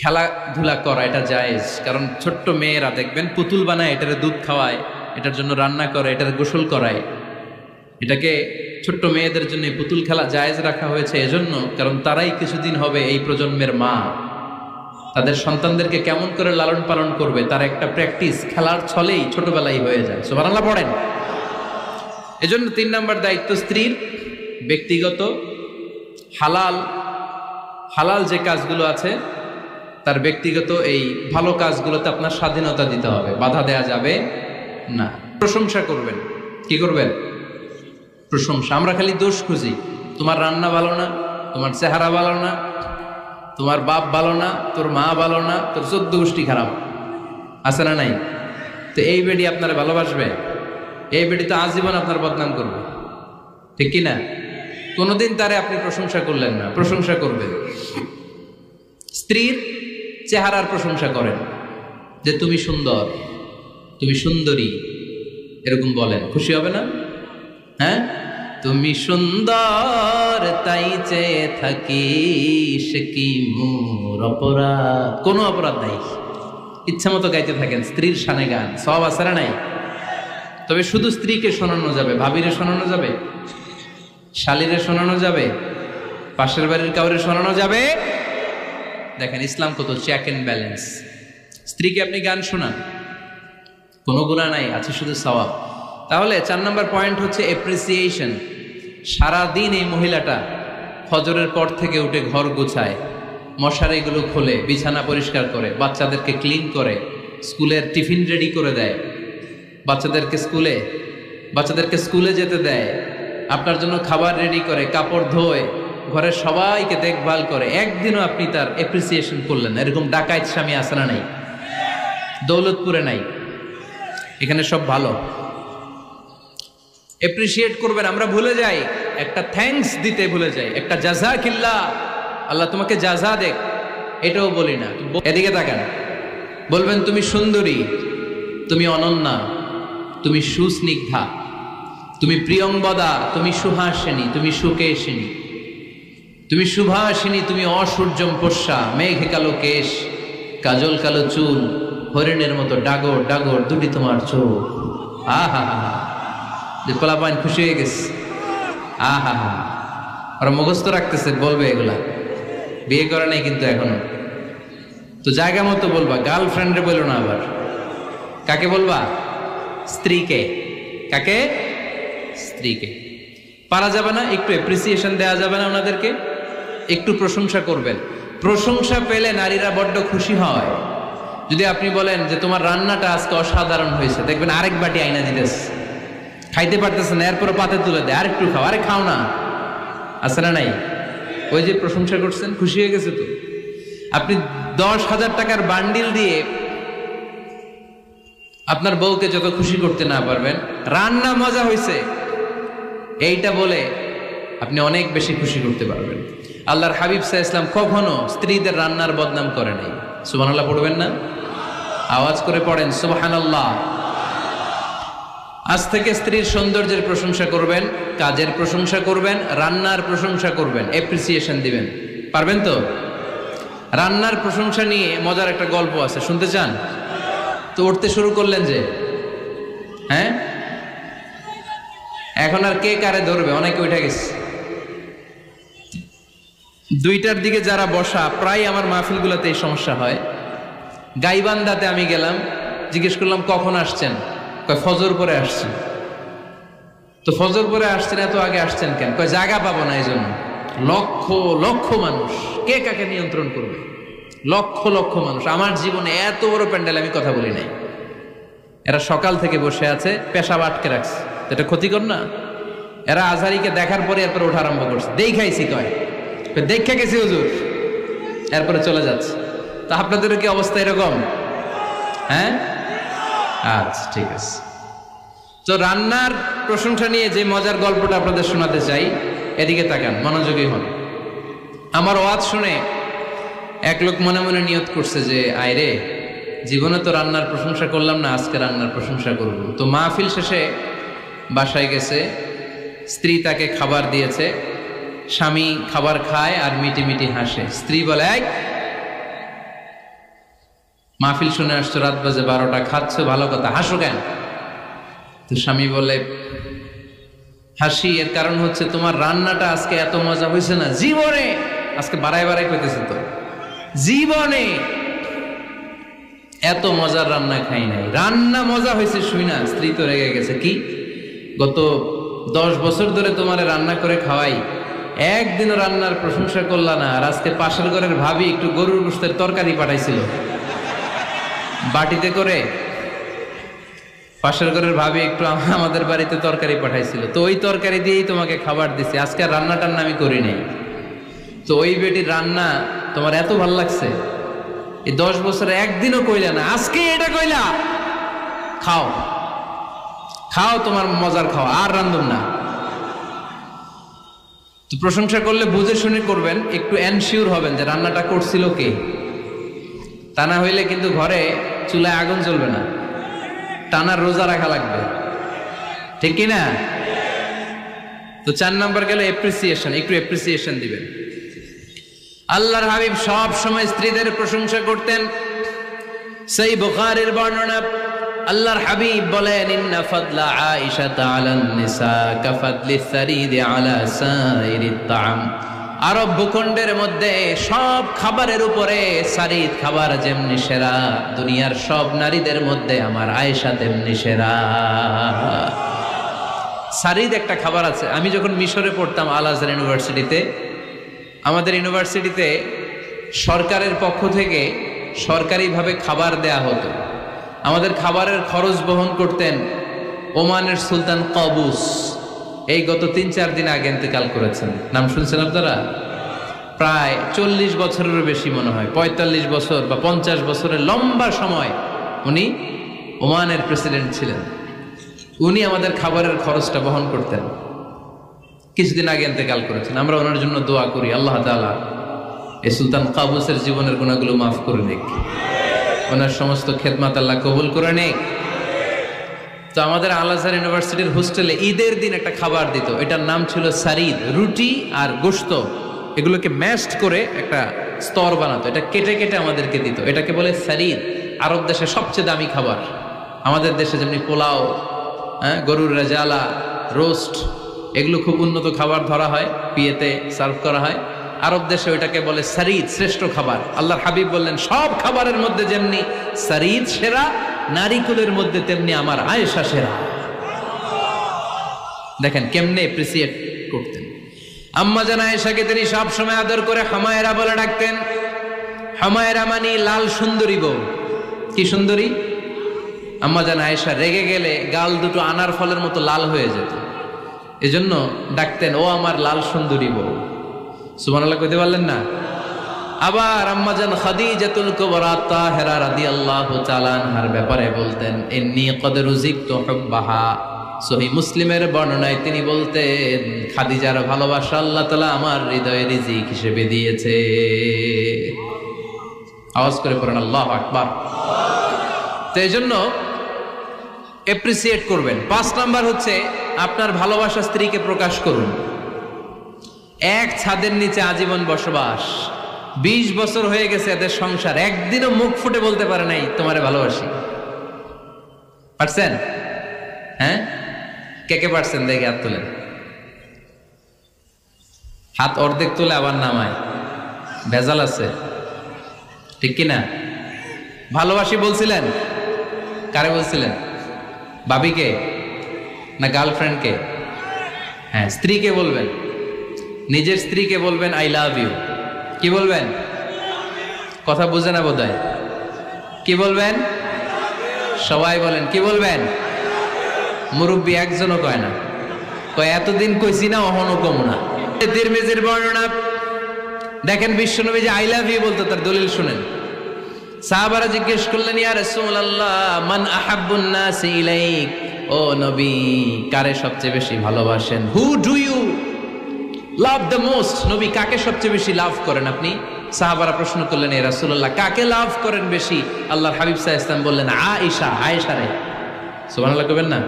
খেলাধুলা করা এটা জায়েজ, কারণ ছোট্ট মেয়েরা দেখবেন পুতুল বানায়, এটার দুধ খাওয়ায়, এটার জন্য রান্না করে, এটার গোসল করায়। এটাকে ছোট্ট মেয়েদের জন্য পুতুল খেলা জায়েজ রাখা হয়েছে এজন্য, কারণ তারাই কিছুদিন হবে এই প্রজন্মের মা। তাদের সন্তানদেরকে কেমন করে লালন পালন করবে তার একটা প্র্যাকটিস খেলার ছলেই ছোটবেলায় হয়ে যায়। সুবহানাল্লাহ পড়েন। এজন্য 3 নম্বর দায়িত্ব স্ত্রীর ব্যক্তিগত হালাল যে কাজগুলো আছে তার ব্যক্তিগত এই ভালো কাজগুলোতে আপনার স্বাধীনতা দিতে হবে, বাধা দেয়া যাবে না। প্রশংসা করবেন। কি করবেন? প্রশংসা। আমরা খালি দোষ খুঁজি, তোমার রান্না ভালো না, তোমার চেহারা ভালো না, তোমার বাপ ভালো না, তোর মা ভালো না, তোর 14 গোষ্ঠী খারাপ, আছে না নাই? তো এই বেডি আপনারা ভালোবাসবে? এই বেডি তো আজীবন আপনার বদনাম করবে, ঠিক কি না? কোনোদিন তারে আপনি প্রশংসা করলেন না, প্রশংসা করবেন। স্ত্রীর চেহারার প্রশংসা করেন, যে তুমি সুন্দর, তুমি সুন্দরী, এরকম বলেন, খুশি হবে না? হ্যাঁ, তুমি সুন্দর তাই চেয়ে থাকি, সে কি মোর অপরাধ? কোনো অপরাধ নাই, ইচ্ছা মতো গাইতে থাকেন স্ত্রীর শানে গান, সব আছে না নাই? তবে শুধু স্ত্রীকে শোনানো যাবে, ভাবিরে শোনানো যাবে, শালীরে শোনানো যাবে, পাশের বাড়ির কাউরে শোনানো যাবে? দেখেন ইসলাম কত চেক এন্ড ব্যালেন্স। স্ত্রীকে আপনি গান শোনান, কোনো গুনাহ নাই, আছে শুধু সওয়াব। তাহলে 4 নম্বর পয়েন্ট হচ্ছে এপ্রিসিয়েশন। সারাদিন এই মহিলাটা ফজরের পর থেকে উঠে ঘর গুছায়, মশারিগুলো খোলে, বিছানা পরিষ্কার করে, বাচ্চাদেরকে ক্লিন করে, স্কুলের টিফিন রেডি করে দেয়, বাচ্চাদেরকে স্কুলে যেতে দেয়, আপনার জন্য খাবার রেডি করে, কাপড় ধোয়, ঘরের সবাইকে দেখভাল করে। একদিনও আপনি তার এপ্রিসিয়েশন করলেন? এরকম ডাকাইত স্বামী আছে না নাই? দৌলতপুরে নাই, এখানে সব ভালো। এপ্রিসিয়েট করবেন। আমরা ভুলে যাই, একটা থ্যাঙ্কস দিতে ভুলে যাই, একটা জাযাকিল্লাহ, আল্লাহ তোমাকে জাযা দেখ, এটাও বলি না। এদিকে তাকান, বলবেন তুমি সুন্দরী, তুমি অনন্যা, তুমি সুস্নিগ্ধা, তুমি প্রিয়ংবদা, তুমি সুহাসিনী, তুমি সুকেশিনী, তুমি সুভাষিনী, তুমি অসূর্যম পোষ্যা, মেঘে কালো কেশ, কাজল কালো চুল, হরিণের মতো ডাগর ডাগর দুটি তোমার চোখ। আহা হা হা, যে পোলাপাইন খুশি হয়ে গেছে। আহা হা, ওরা মুখস্থ রাখতেছে, বলবে এগুলা, বিয়ে করে নাই কিন্তু এখনো। তো জায়গা মতো বলবা, গার্লফ্রেন্ডে বলো না। আবার কাকে বলবা? স্ত্রীকে। কাকে? স্ত্রীকে। পারা যাবে না? একটু এপ্রিসিয়েশন দেওয়া যাবে না? ওনাদেরকে একটু প্রশংসা করবেন। প্রশংসা পেলে নারীরা বড্ড খুশি হয়। যদি আপনি বলেন যে তোমার রান্নাটা আজকে অসাধারণ হয়েছে, দেখবেন আরেক বাটি আইনা দিতেছে, খাইতে পারতেছে না, এরপরে পাতে তুলে দেয়, আরেকটু খাও, আরে খাও না, আছে না নাই? ওই যে প্রশংসা করছেন, খুশি হয়ে গেছে। তো আপনি 10,000 টাকার বান্ডিল দিয়ে আপনার বউকে যত খুশি করতে না পারবেন, রান্না মজা হয়েছে এইটা বলে আপনি অনেক বেশি খুশি করতে পারবেন। আল্লাহর হাবিব সাল্লাল্লাহু আলাইহি ওয়াসাল্লাম কখনো স্ত্রীদের রান্নার বদনাম করে নাই। সুবহানাল্লাহ পড়বেন না? আওয়াজ করে পড়েন সুবহানাল্লাহ। আজ থেকে স্ত্রীর সৌন্দর্যের প্রশংসা করবেন, কাজের প্রশংসা করবেন, রান্নার প্রশংসা করবেন, এপ্রিসিয়েশন দিবেন। পারবেন তো? রান্নার প্রশংসা নিয়ে মজার একটা গল্প আছে, শুনতে চান? তো উঠতে শুরু করলেন যে, হ্যাঁ, এখন আর কে কারে ধরবে? অনেকে উঠে গেছে। 2টার দিকে যারা বসা, প্রায় আমার মাহফিলগুলোতে এই সমস্যা হয়। গাইবান্ধাতে আমি গেলাম, জিজ্ঞেস করলাম কখন আসছেন? কয় ফজর পরে আসছেন। তো ফজর পরে আসছেন, এত আগে আসছেন কেন? কয় জায়গা পাবো না, এই জন্য। লক্ষ লক্ষ মানুষ, কে কাকে নিয়ন্ত্রণ করবে? লক্ষ লক্ষ মানুষ। আমার জীবনে এত বড় প্যান্ডেল আমি কথা বলি নাই। এরা সকাল থেকে বসে আছে, পেশাব আটকে রাখছে, এটা ক্ষতিকর না? এরা আজহারিকে দেখার পরে এরপরে ওঠা আরম্ভ করছে, দেখাইছি, কয় দেখা গেছি হুজুর, এরপরে চলে যাচ্ছে। তা আপনাদেরও কি অবস্থা এরকম? হ্যাঁ, আচ্ছা ঠিক আছে। তো রান্নার প্রশংসা নিয়ে যে মজার গল্পটা আপনাদের শোনাতে চাই, এদিকে তাকান, মনোযোগী হন। আমার ওয়াজ শুনে এক লোক মনে মনে নিয়ত করছে যে আয় রে, জীবনে তো রান্নার প্রশংসা করলাম না, আজকে রান্নার প্রশংসা করব। তো মাহফিল শেষে বাসায় গেছে, স্ত্রী তাকে খাবার দিয়েছে, স্বামী খাবার খায় আর মিটি মিটি হাসে। স্ত্রী বলে, এই মাহফিল শুনে আসছো, রাত বাজে 12টা, খাচ্ছ ভালো কথা, হাসো কেন? তো স্বামী বলে, হাসি এর কারণ হচ্ছে তোমার রান্নাটা আজকে এত মজা হয়েছে না, জীবনে আজকে বাড়াই বাড়াই পেতেছে, তো জীবনে এত মজার রান্না খাই নাই। রান্না মজা হয়েছে শুই না। স্ত্রী তো রেগে গেছে, কি গত 10 বছর ধরে তোমার রান্না করে খাওয়াই, একদিনও রান্নার প্রশংসা করলা না, আর আজকে পাশের ঘরের ভাবি একটু গরুর গোশতের তরকারি পাঠাইছিল বাটিতে করে, পাশের ঘরের ভাবি একটু আমাদের বাড়িতে তরকারি পাঠাইছিল, তো ওই তরকারি দিয়েই তোমাকে খাবার দিছি, আজকে রান্না টান্না আমি করি নাই। তো ওই বেটির রান্না তোমার এত ভাল লাগছে, এই 10 বছরে একদিনও কইলা না, আজকে এটা কইলা, খাও খাও, তোমার মজার খাও, আর রান্ধুম না। তো প্রশংসা করলে বুঝে শুনে করবেন, একটু এনশিওর হবেন যে রান্নাটা করছিল কে, তা না হইলে কিন্তু ঘরে চুলায় আগুন জ্বলবে না, টানার রোজা রাখা লাগবে, ঠিক কিনা? তো 4 নাম্বার গেল এপ্রিসিয়েশন, একটু এপ্রিসিয়েশন দিবেন। আল্লাহর হাবিব সব সময় স্ত্রীদের প্রশংসা করতেন। সেই বুখারীর বর্ণনা, আল্লাহর হাবিব বলেন, ইন্না ফাদলা আয়েশা আলান নিসা কাফাদলি সারিদ আলা সাইরিত তাআম। আরব ভূখণ্ডের মধ্যে সব খাবারের উপরে সারিদ খাবার যেমনি সেরা, দুনিয়ার সব নারীদের মধ্যে আমার আয়েশা তেমনি সেরা। সারিদ একটা খাবার আছে। আমি যখন মিশরে পড়তাম আল আজহার ইউনিভার্সিটিতে, আমাদের ইউনিভার্সিটিতে সরকারের পক্ষ থেকে সরকারিভাবে খাবার দেয়া হতো। আমাদের খাবারের খরচ বহন করতেন ওমানের সুলতান কাবুস। এই গত 3-4 দিন আগে ইন্তেকাল করেছেন, নাম শুনছেন আপনারা? প্রায় 40 বছরেরও বেশি মনে হয়, 45 বছর বা 50 বছরের লম্বা সময় উনি ওমানের প্রেসিডেন্ট ছিলেন। উনি আমাদের খাবারের খরচটা বহন করতেন। কিছুদিন আগে ইন্তেকাল করেছেন। আমরা ওনার জন্য দোয়া করি, আল্লাহ তাআলা এই সুলতান কাবুসের জীবনের গুনাহগুলো মাফ করে নিক, ওনার সমস্ত খেদমত আল্লাহ কবুল করে নিক। তো আমাদের আল আজহার ইউনিভার্সিটির হোস্টেলে ঈদের দিন একটা খাবার দিত, এটার নাম ছিল সারিদ। রুটি আর গোশত এগুলোকে ম্যাশড করে একটা স্তর বানাতো, এটা কেটে কেটে আমাদেরকে দিত, এটাকে বলে সারিদ। আরব দেশে সবচেয়ে দামি খাবার। আমাদের দেশে যেমনি পোলাও, গরুর রেজালা, রোস্ট, এগুলো খুব উন্নত খাবার ধরা হয়, বিয়েতে সার্ভ করা হয়। আরব দেশে ওইটাকে বলে সারিদ, শ্রেষ্ঠ খাবার। আল্লাহর হাবিব বললেন, সব খাবারের মধ্যে যেমনি সারিদ সেরা, নারীকুলের মধ্যে তেমনি আমার আয়েশা সেরা। দেখেন কেমনে এপ্রিসিয়েট করতেন। আম্মা জান আয়েশাকে তিনি সব সময় আদর করে হামায়রা বলে ডাকতেন। হামায়রা মানে লাল সুন্দরী বউ। কি সুন্দরী? আম্মা জান আয়েশা রেগে গেলে গাল দুটো আনার ফলের মতো লাল হয়ে যেত, এজন্য ডাকতেন, ও আমার লাল সুন্দরী বউ। সুবহানাল্লাহ কইতে পারলেন না? আবার আম্মাজান খাদিজাতুল কুবরা তাহেরা রাদিয়াল্লাহু তাআলা আনহার ব্যাপারে বলতেন, ইন্নী ক্বাদ রুজিকতু হুব্বাহা। সহিহ মুসলিমের বর্ণনায় তিনি বলতেন, খাদিজার ভালোবাসা আল্লাহ তাআলা আমার হৃদয়ে রিজিক হিসেবে দিয়েছে। আওয়াজ করে পড়েন আল্লাহু আকবার। তো এইজন্য এপ্রিসিয়েট করবেন। 5 নাম্বার হচ্ছে আপনার ভালোবাসা স্ত্রীকে প্রকাশ করুন। এক ছাদের নিচে আজীবন বসবাস, 20 বছর হয়ে গেছে এদের সংসার, একদিনও মুখ ফুটে বলতে পারে নাই তোমারে ভালোবাসি। পারছেন? হ্যাঁ, কে কে পারছেন? দেখে হাত তোলেন। হাত অর্ধেক তুলে আবার নামায়, ভেজাল আছে, ঠিক কিনা? ভালোবাসি বলছিলেন? কারে বলছিলেন? ভাবিকে না গার্লফ্রেন্ডকে? হ্যাঁ, স্ত্রীকে বলবেন, নিজের স্ত্রীকে বলবেন আই লাভ ইউ। কি বলবেন? কথা বুঝে না বোধহয়। কি বলবেন? সবাই বলেন, কি বলবেন? মুরব্বী একজনও কয় না, কয় এতদিন কইছি না, অহনো কম না। তিরমিজির বর্ণনা দেখেন, বিশ্বনবী যে আই লাভ ইউ বলতো তার দলিল শুনেন। সাহাবারা জিজ্ঞেস করলেন, ইয়া রাসূলুল্লাহ, মান আহাব্বুন নাস ইলাইক, ও নবী কারে সবচেয়ে বেশি ভালোবাসেন? Who do you love the most, নবী কাকে সবচেয়ে বেশি লাভ করেন আপনি? সাহাবারা প্রশ্ন করলেন, এ রাসূলুল্লাহ কাকে লাভ করেন বেশি? আল্লাহর হাবিব সাল্লাল্লাহু আলাইহি ওয়াসাল্লাম বললেন, আয়েশা, আয়েশা রে। সুবহানাল্লাহ কবেন না?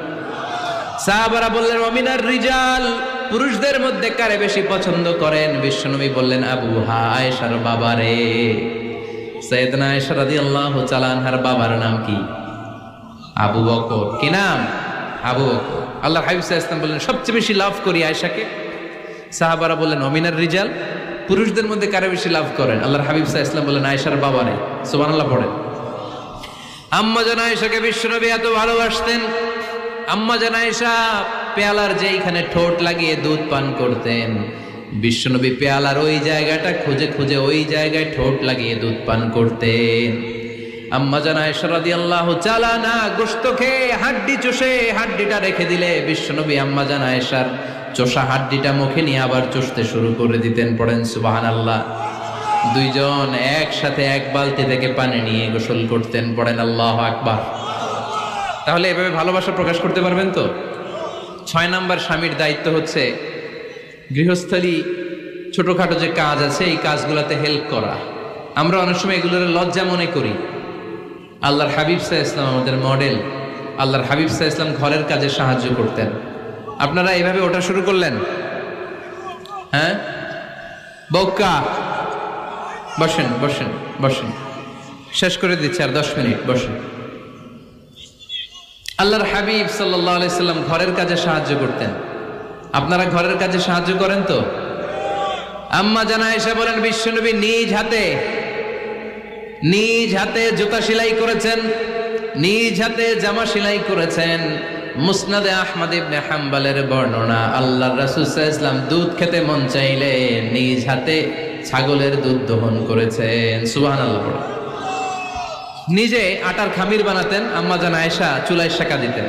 সাহাবারা বললেন, ওয়ামিনার রিজাল, পুরুষদের মধ্যে কারে বেশি পছন্দ করেন? বিশ্বনবী বললেন, আবুহা, আয়েশার বাবা রে। সাইয়েদনা আয়েশা রাদিয়াল্লাহু তাআলা আনহার বাবার নাম কি? আবু বকর। কি নাম? আবু বকর। আল্লাহর হাবিব সাল্লাল্লাহু আলাইহি ওয়াসাল্লাম বললেন, সবচেয়ে বেশি লাভ করি আয়েশাকে। সাহাবারা বললেন, ওয়ামিনার রিজাল, পুরুষদের মধ্যে কারে বেশি লাভ করেন? আল্লাহর হাবিব সাল্লাল্লাহু আলাইহি ওয়াসাল্লাম বললেন, আয়েশার বাবা রে। সুবহানাল্লাহ পড়েন। আম্মা জান আয়েশাকে বিশ্বনবী এত ভালোবাসতেন। আম্মা জান আয়েশা পেয়ালার যেইখানে ঠোঁট লাগিয়ে দুধ পান করতেন, বিশ্বনবী পেয়ালার ওই জায়গাটা খুঁজে খুঁজে ওই জায়গায় ঠোঁট লাগিয়ে দুধ পান করতেন। আম্মা জান আয়েশা রাদিয়াল্লাহু তাআলা না গোশত খেয়ে হাড্ডি চষে হাড্ডিটা রেখে দিলে বিশ্বনবী আম্মা জান আয়েশার চষা হাড্ডিটা মুখে নিয়ে আবার চষতে শুরু করে দিতেন। পড়েন সুবহানাল্লাহ। দুইজন একসাথে এক বালতি থেকে পানি নিয়ে গোসল করতেন। পড়েন আল্লাহু আকবার। তাহলে এভাবে ভালোবাসা প্রকাশ করতে পারবেন তো? 6 নাম্বার স্বামীর দায়িত্ব হচ্ছে গৃহস্থলী ছোটখাটো যে কাজ আছে এই কাজগুলোতে হেল্প করা। আমরা অনেক সময় এগুলোর লজ্জা মনে করি। আল্লাহর হাবিব সাল্লাল্লাহু আলাইহি ওয়াসাল্লাম আমাদের মডেল। আল্লাহর হাবিব সাল্লাল্লাহু আলাইহি ওয়াসাল্লাম ঘরের কাজে সাহায্য করতেন। আপনারা এইভাবে ওটা শুরু করলেন? হ্যাঁ, বউকা বসেন বসেন বসেন, শেষ করে দিচ্ছি আর 10 মিনিট, বসেন। আল্লাহর হাবিব সাল্লাল্লাহু আলাইহি সাল্লাম ঘরের কাজে সাহায্য করতেন। আপনারা ঘরের কাজে সাহায্য করেন তো? আম্মা জান আয়েশা বলেন, বিশ্বনবী নিজ হাতে জুতা সেলাই করেছেন, নিজ হাতে জামা সেলাই করেছেন। মুসনাদে আহমদ ইবনে হাম্বলের বর্ণনা, আল্লাহর রাসূল সাল্লাল্লাহু আলাইহি ওয়াসাল্লাম দুধ খেতে মন চাইলে নিজ হাতে ছাগলের দুধ দহন করেছেন। সুবহানাল্লাহ। নিজে আটার খামির বানাতেন, আম্মা জান আয়েশা চুলায় সেকা দিতেন।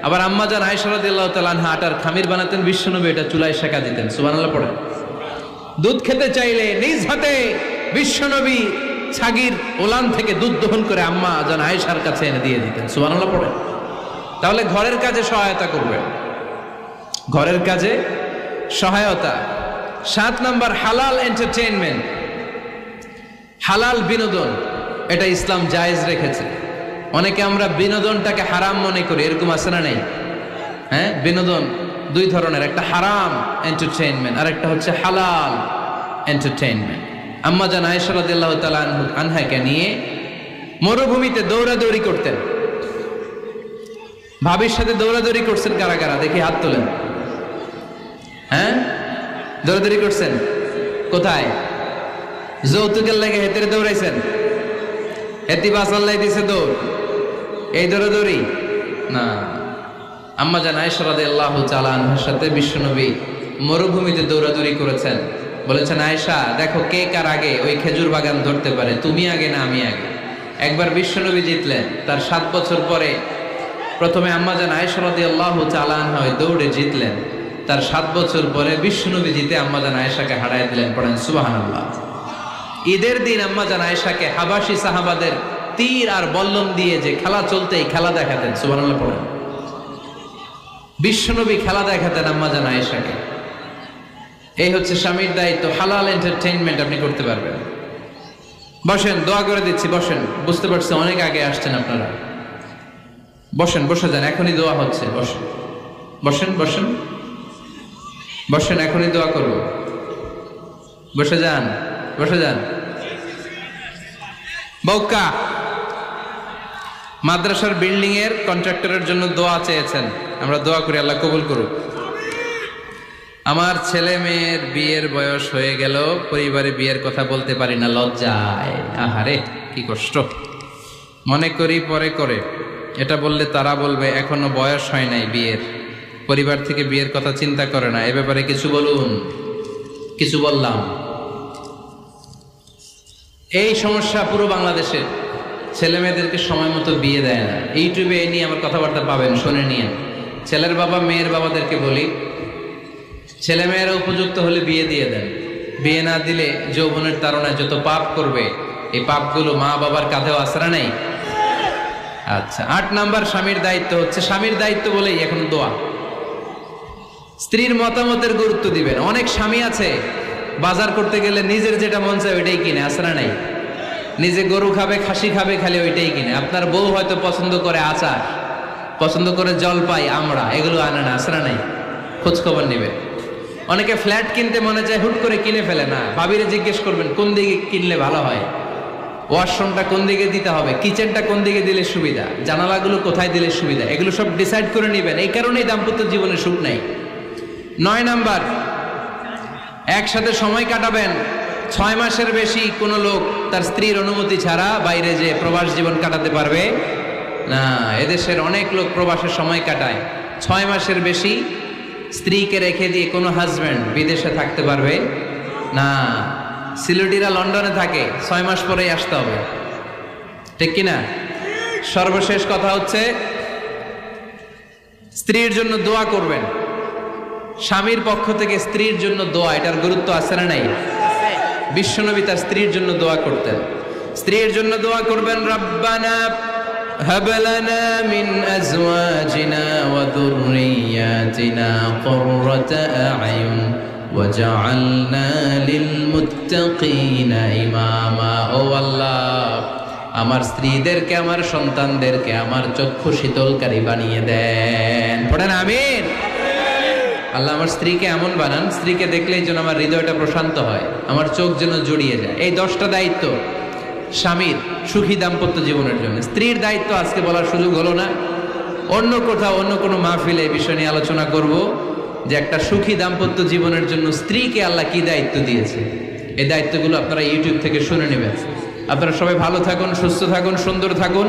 আবার আম্মা জান আয়েশা রাদিয়াল্লাহু তাআলা আনহা আটার খামির বানাতেন, বিশ্বনবী এটা চুলায় সেকা দিতেন। সুবহানাল্লাহ পড়েন। দুধ খেতে চাইলে নিজ হাতে বিশ্বনবী ছাগির ওলান থেকে দুধ দহন করে আম্মা জান আয়েশার কাছে এনে দিয়ে দিতেন। সুবহানাল্লাহ পড়েন। তাহলে ঘরের কাজে সহায়তা করবেন, ঘরের কাজে সহায়তা। 7 নাম্বার হালাল এন্টারটেইনমেন্ট, হালাল বিনোদন, এটা ইসলাম জায়েজ রেখেছে। অনেকে আমরা বিনোদনটাকে হারাম মনে করি, এরকম আছে না নেই? হ্যাঁ, বিনোদন 2 ধরনের, একটা হারাম এন্টারটেইনমেন্ট আর একটা হচ্ছে হালাল এন্টারটেইনমেন্ট। আম্মা জান আয়েশা রাদিয়াল্লাহু তাআলা আনহাকে নিয়ে মরুভূমিতে দৌড়াদৌড়ি করতেন। ভাবির সাথে দৌড়াদৌড়ি করছেন কারা কারা? দেখি হাত তোলেন। হ্যাঁ, দৌড়াদৌড়ি করছেন কোথায়? যৌতুকের লাগে হেতেরে দৌড়াইছেন? হেতি বাসাল্লাই দিছে দৌড়, এই দৌড়াদৌড়ি না। আম্মা জান আয়েশা রাদিয়াল্লাহু তাআলা আনহার সাথে বিশ্বনবী মরুভূমিতে দৌড়াদৌড়ি করেছেন। বলেছেন, আয়েশা দেখো কে কার আগে ওই খেজুর বাগান ধরতে পারে, তুমি আগে না আমি আগে। একবার বিশ্বনবী জিতলেন, তার 7 বছর পরে প্রথমে আম্মা জান আয়েশা রাদিয়াল্লাহু তাআলা আনহা ওই দৌড়ে জিতলেন। তার 7 বছর পরে বিশ্বনবী জিতে আম্মা জান আয়েশাকে হারায় দিলেন। পড়েন সুবহানাল্লাহ। ঈদের দিন আম্মা জান আয়েশাকে হাবাসি সাহাবাদের তীর আর বল্লম দিয়ে যে খেলা চলতেই খেলা দেখাতেন। সুবহানাল্লাহ পড়েন। বিশ্বনবী খেলা দেখাতেন আম্মা জান আয়েশাকে। এই হচ্ছে স্বামীর দায়িত্ব। হালাল এন্টারটেইনমেন্ট আপনি করতে পারবেন। বসেন, দোয়া করে দিচ্ছি, বসেন। বুঝতে পারছি অনেক আগে আসছেন আপনারা। বসেন, বসে যান, এখনই দোয়া হচ্ছে। বসেন বসেন বসেন বসেন, এখনই দোয়া করব। বসে যান, বসে যান। বউকা মাদ্রাসার বিল্ডিং এর কন্ট্রাক্টরের জন্য দোয়া চেয়েছেন, আমরা দোয়া করি আল্লাহ কবুল করুক। আমার ছেলে মেয়ের বিয়ের বয়স হয়ে গেল, পরিবারে বিয়ের কথা বলতে পারি না, লজ্জায়। আহারে কি কষ্ট। মনে করি পরে করে, এটা বললে তারা বলবে এখনো বয়স হয় নাই বিয়ের, পরিবার থেকে বিয়ের কথা চিন্তা করে না। এ ব্যাপারে কিছু বলুন। কিছু বললাম। এই সমস্যা পুরো বাংলাদেশে, ছেলে মেয়েদেরকে সময় মতো বিয়ে দেয় না। ইউটিউবে এই নিয়ে আমার কথাবার্তা পাবেন, শুনে নিয়ে। ছেলের বাবা মেয়ের বাবাদেরকে বলি, ছেলে মেয়েরা উপযুক্ত হলে বিয়ে দিয়ে দেন। বিয়ে না দিলে যৌবনের তাড়নায় যত পাপ করবে, এই পাপগুলো মা বাবার কাঁধেও আছড়া নেই। আচ্ছা, 8 নাম্বার স্বামীর দায়িত্ব হচ্ছে, স্বামীর দায়িত্ব বলেই এখন দোয়া। স্ত্রীর মতামতের গুরুত্ব দিবেন। অনেক স্বামী আছে বাজার করতে গেলে নিজের যেটা মন চায় ওইটাই কিনে, আসরা নাই? নিজে গরু খাবে, খাসি খাবে, খালি ওইটাই কিনে। আপনার বউ হয়তো পছন্দ করে আচার, পছন্দ করে জলপাই, আমড়া, এগুলো আনে না, আসরা নাই? খোঁজ খবর নিবে। অনেকে ফ্ল্যাট কিনতে মনে চায়, হুট করে কিনে ফেলে না। ভাবিরে জিজ্ঞেস করবেন কোন দিকে কিনলে ভালো হয়, ওয়াশরুমটা কোন দিকে দিতে হবে, কিচেনটা কোন দিকে দিলে সুবিধা, জানালাগুলো কোথায় দিলে সুবিধা, এগুলো সব ডিসাইড করে নেবেন। এই কারণেই দাম্পত্য জীবনে সুখ নাই। 9 নাম্বার, একসাথে সময় কাটাবেন। 6 মাসের বেশি কোনো লোক তার স্ত্রীর অনুমতি ছাড়া বাইরে যে প্রবাস জীবন কাটাতে পারবে না। এদেশের অনেক লোক প্রবাসের সময় কাটায়। 6 মাসের বেশি স্ত্রীকে রেখে দিয়ে কোনো হাজব্যান্ড বিদেশে থাকতে পারবে না। সিলেটিরা লন্ডনে থাকে, 6 মাস পরেই আসতে হবে, ঠিক কিনা? সর্বশেষ কথা হচ্ছে, স্ত্রীর জন্য দোয়া করবেন। স্বামীর পক্ষ থেকে স্ত্রীর জন্য দোয়া, এটার গুরুত্ব আছে না নাই? বিশ্বনবী তার স্ত্রীর জন্য দোয়া করতেন। স্ত্রীর জন্য দোয়া করবেন, রব্বানা হাব লানা মিন আজওয়াজিনা ওয়া যুররিয়াতিনা কুররাতা আ'য়ুন ওয়াজআলনা লিল মুত্তাকিনা ইমামা। ও আল্লাহ, আমার স্ত্রীদেরকে, আমার সন্তানদেরকে আমার চক্ষু শীতলকারী বানিয়ে দেন। পড়েন আমিন। আল্লাহ আমার স্ত্রীকে এমন বানান, স্ত্রীকে দেখলেই যেন আমার হৃদয়টা প্রশান্ত হয়, আমার চোখ যেন জড়িয়ে যায়। এই 10টা দায়িত্ব স্বামীর সুখী দাম্পত্য জীবনের জন্য। স্ত্রীর দায়িত্ব আজকে বলার সুযোগ হলো না, অন্য কোথাও অন্য কোনো মাহফিলে এই বিষয় নিয়ে আলোচনা করব, যে একটা সুখী দাম্পত্য জীবনের জন্য স্ত্রীকে আল্লাহ কি দায়িত্ব দিয়েছে। এই দায়িত্বগুলো আপনারা ইউটিউব থেকে শুনে নেবেন। আপনারা সবাই ভালো থাকুন, সুস্থ থাকুন, সুন্দর থাকুন।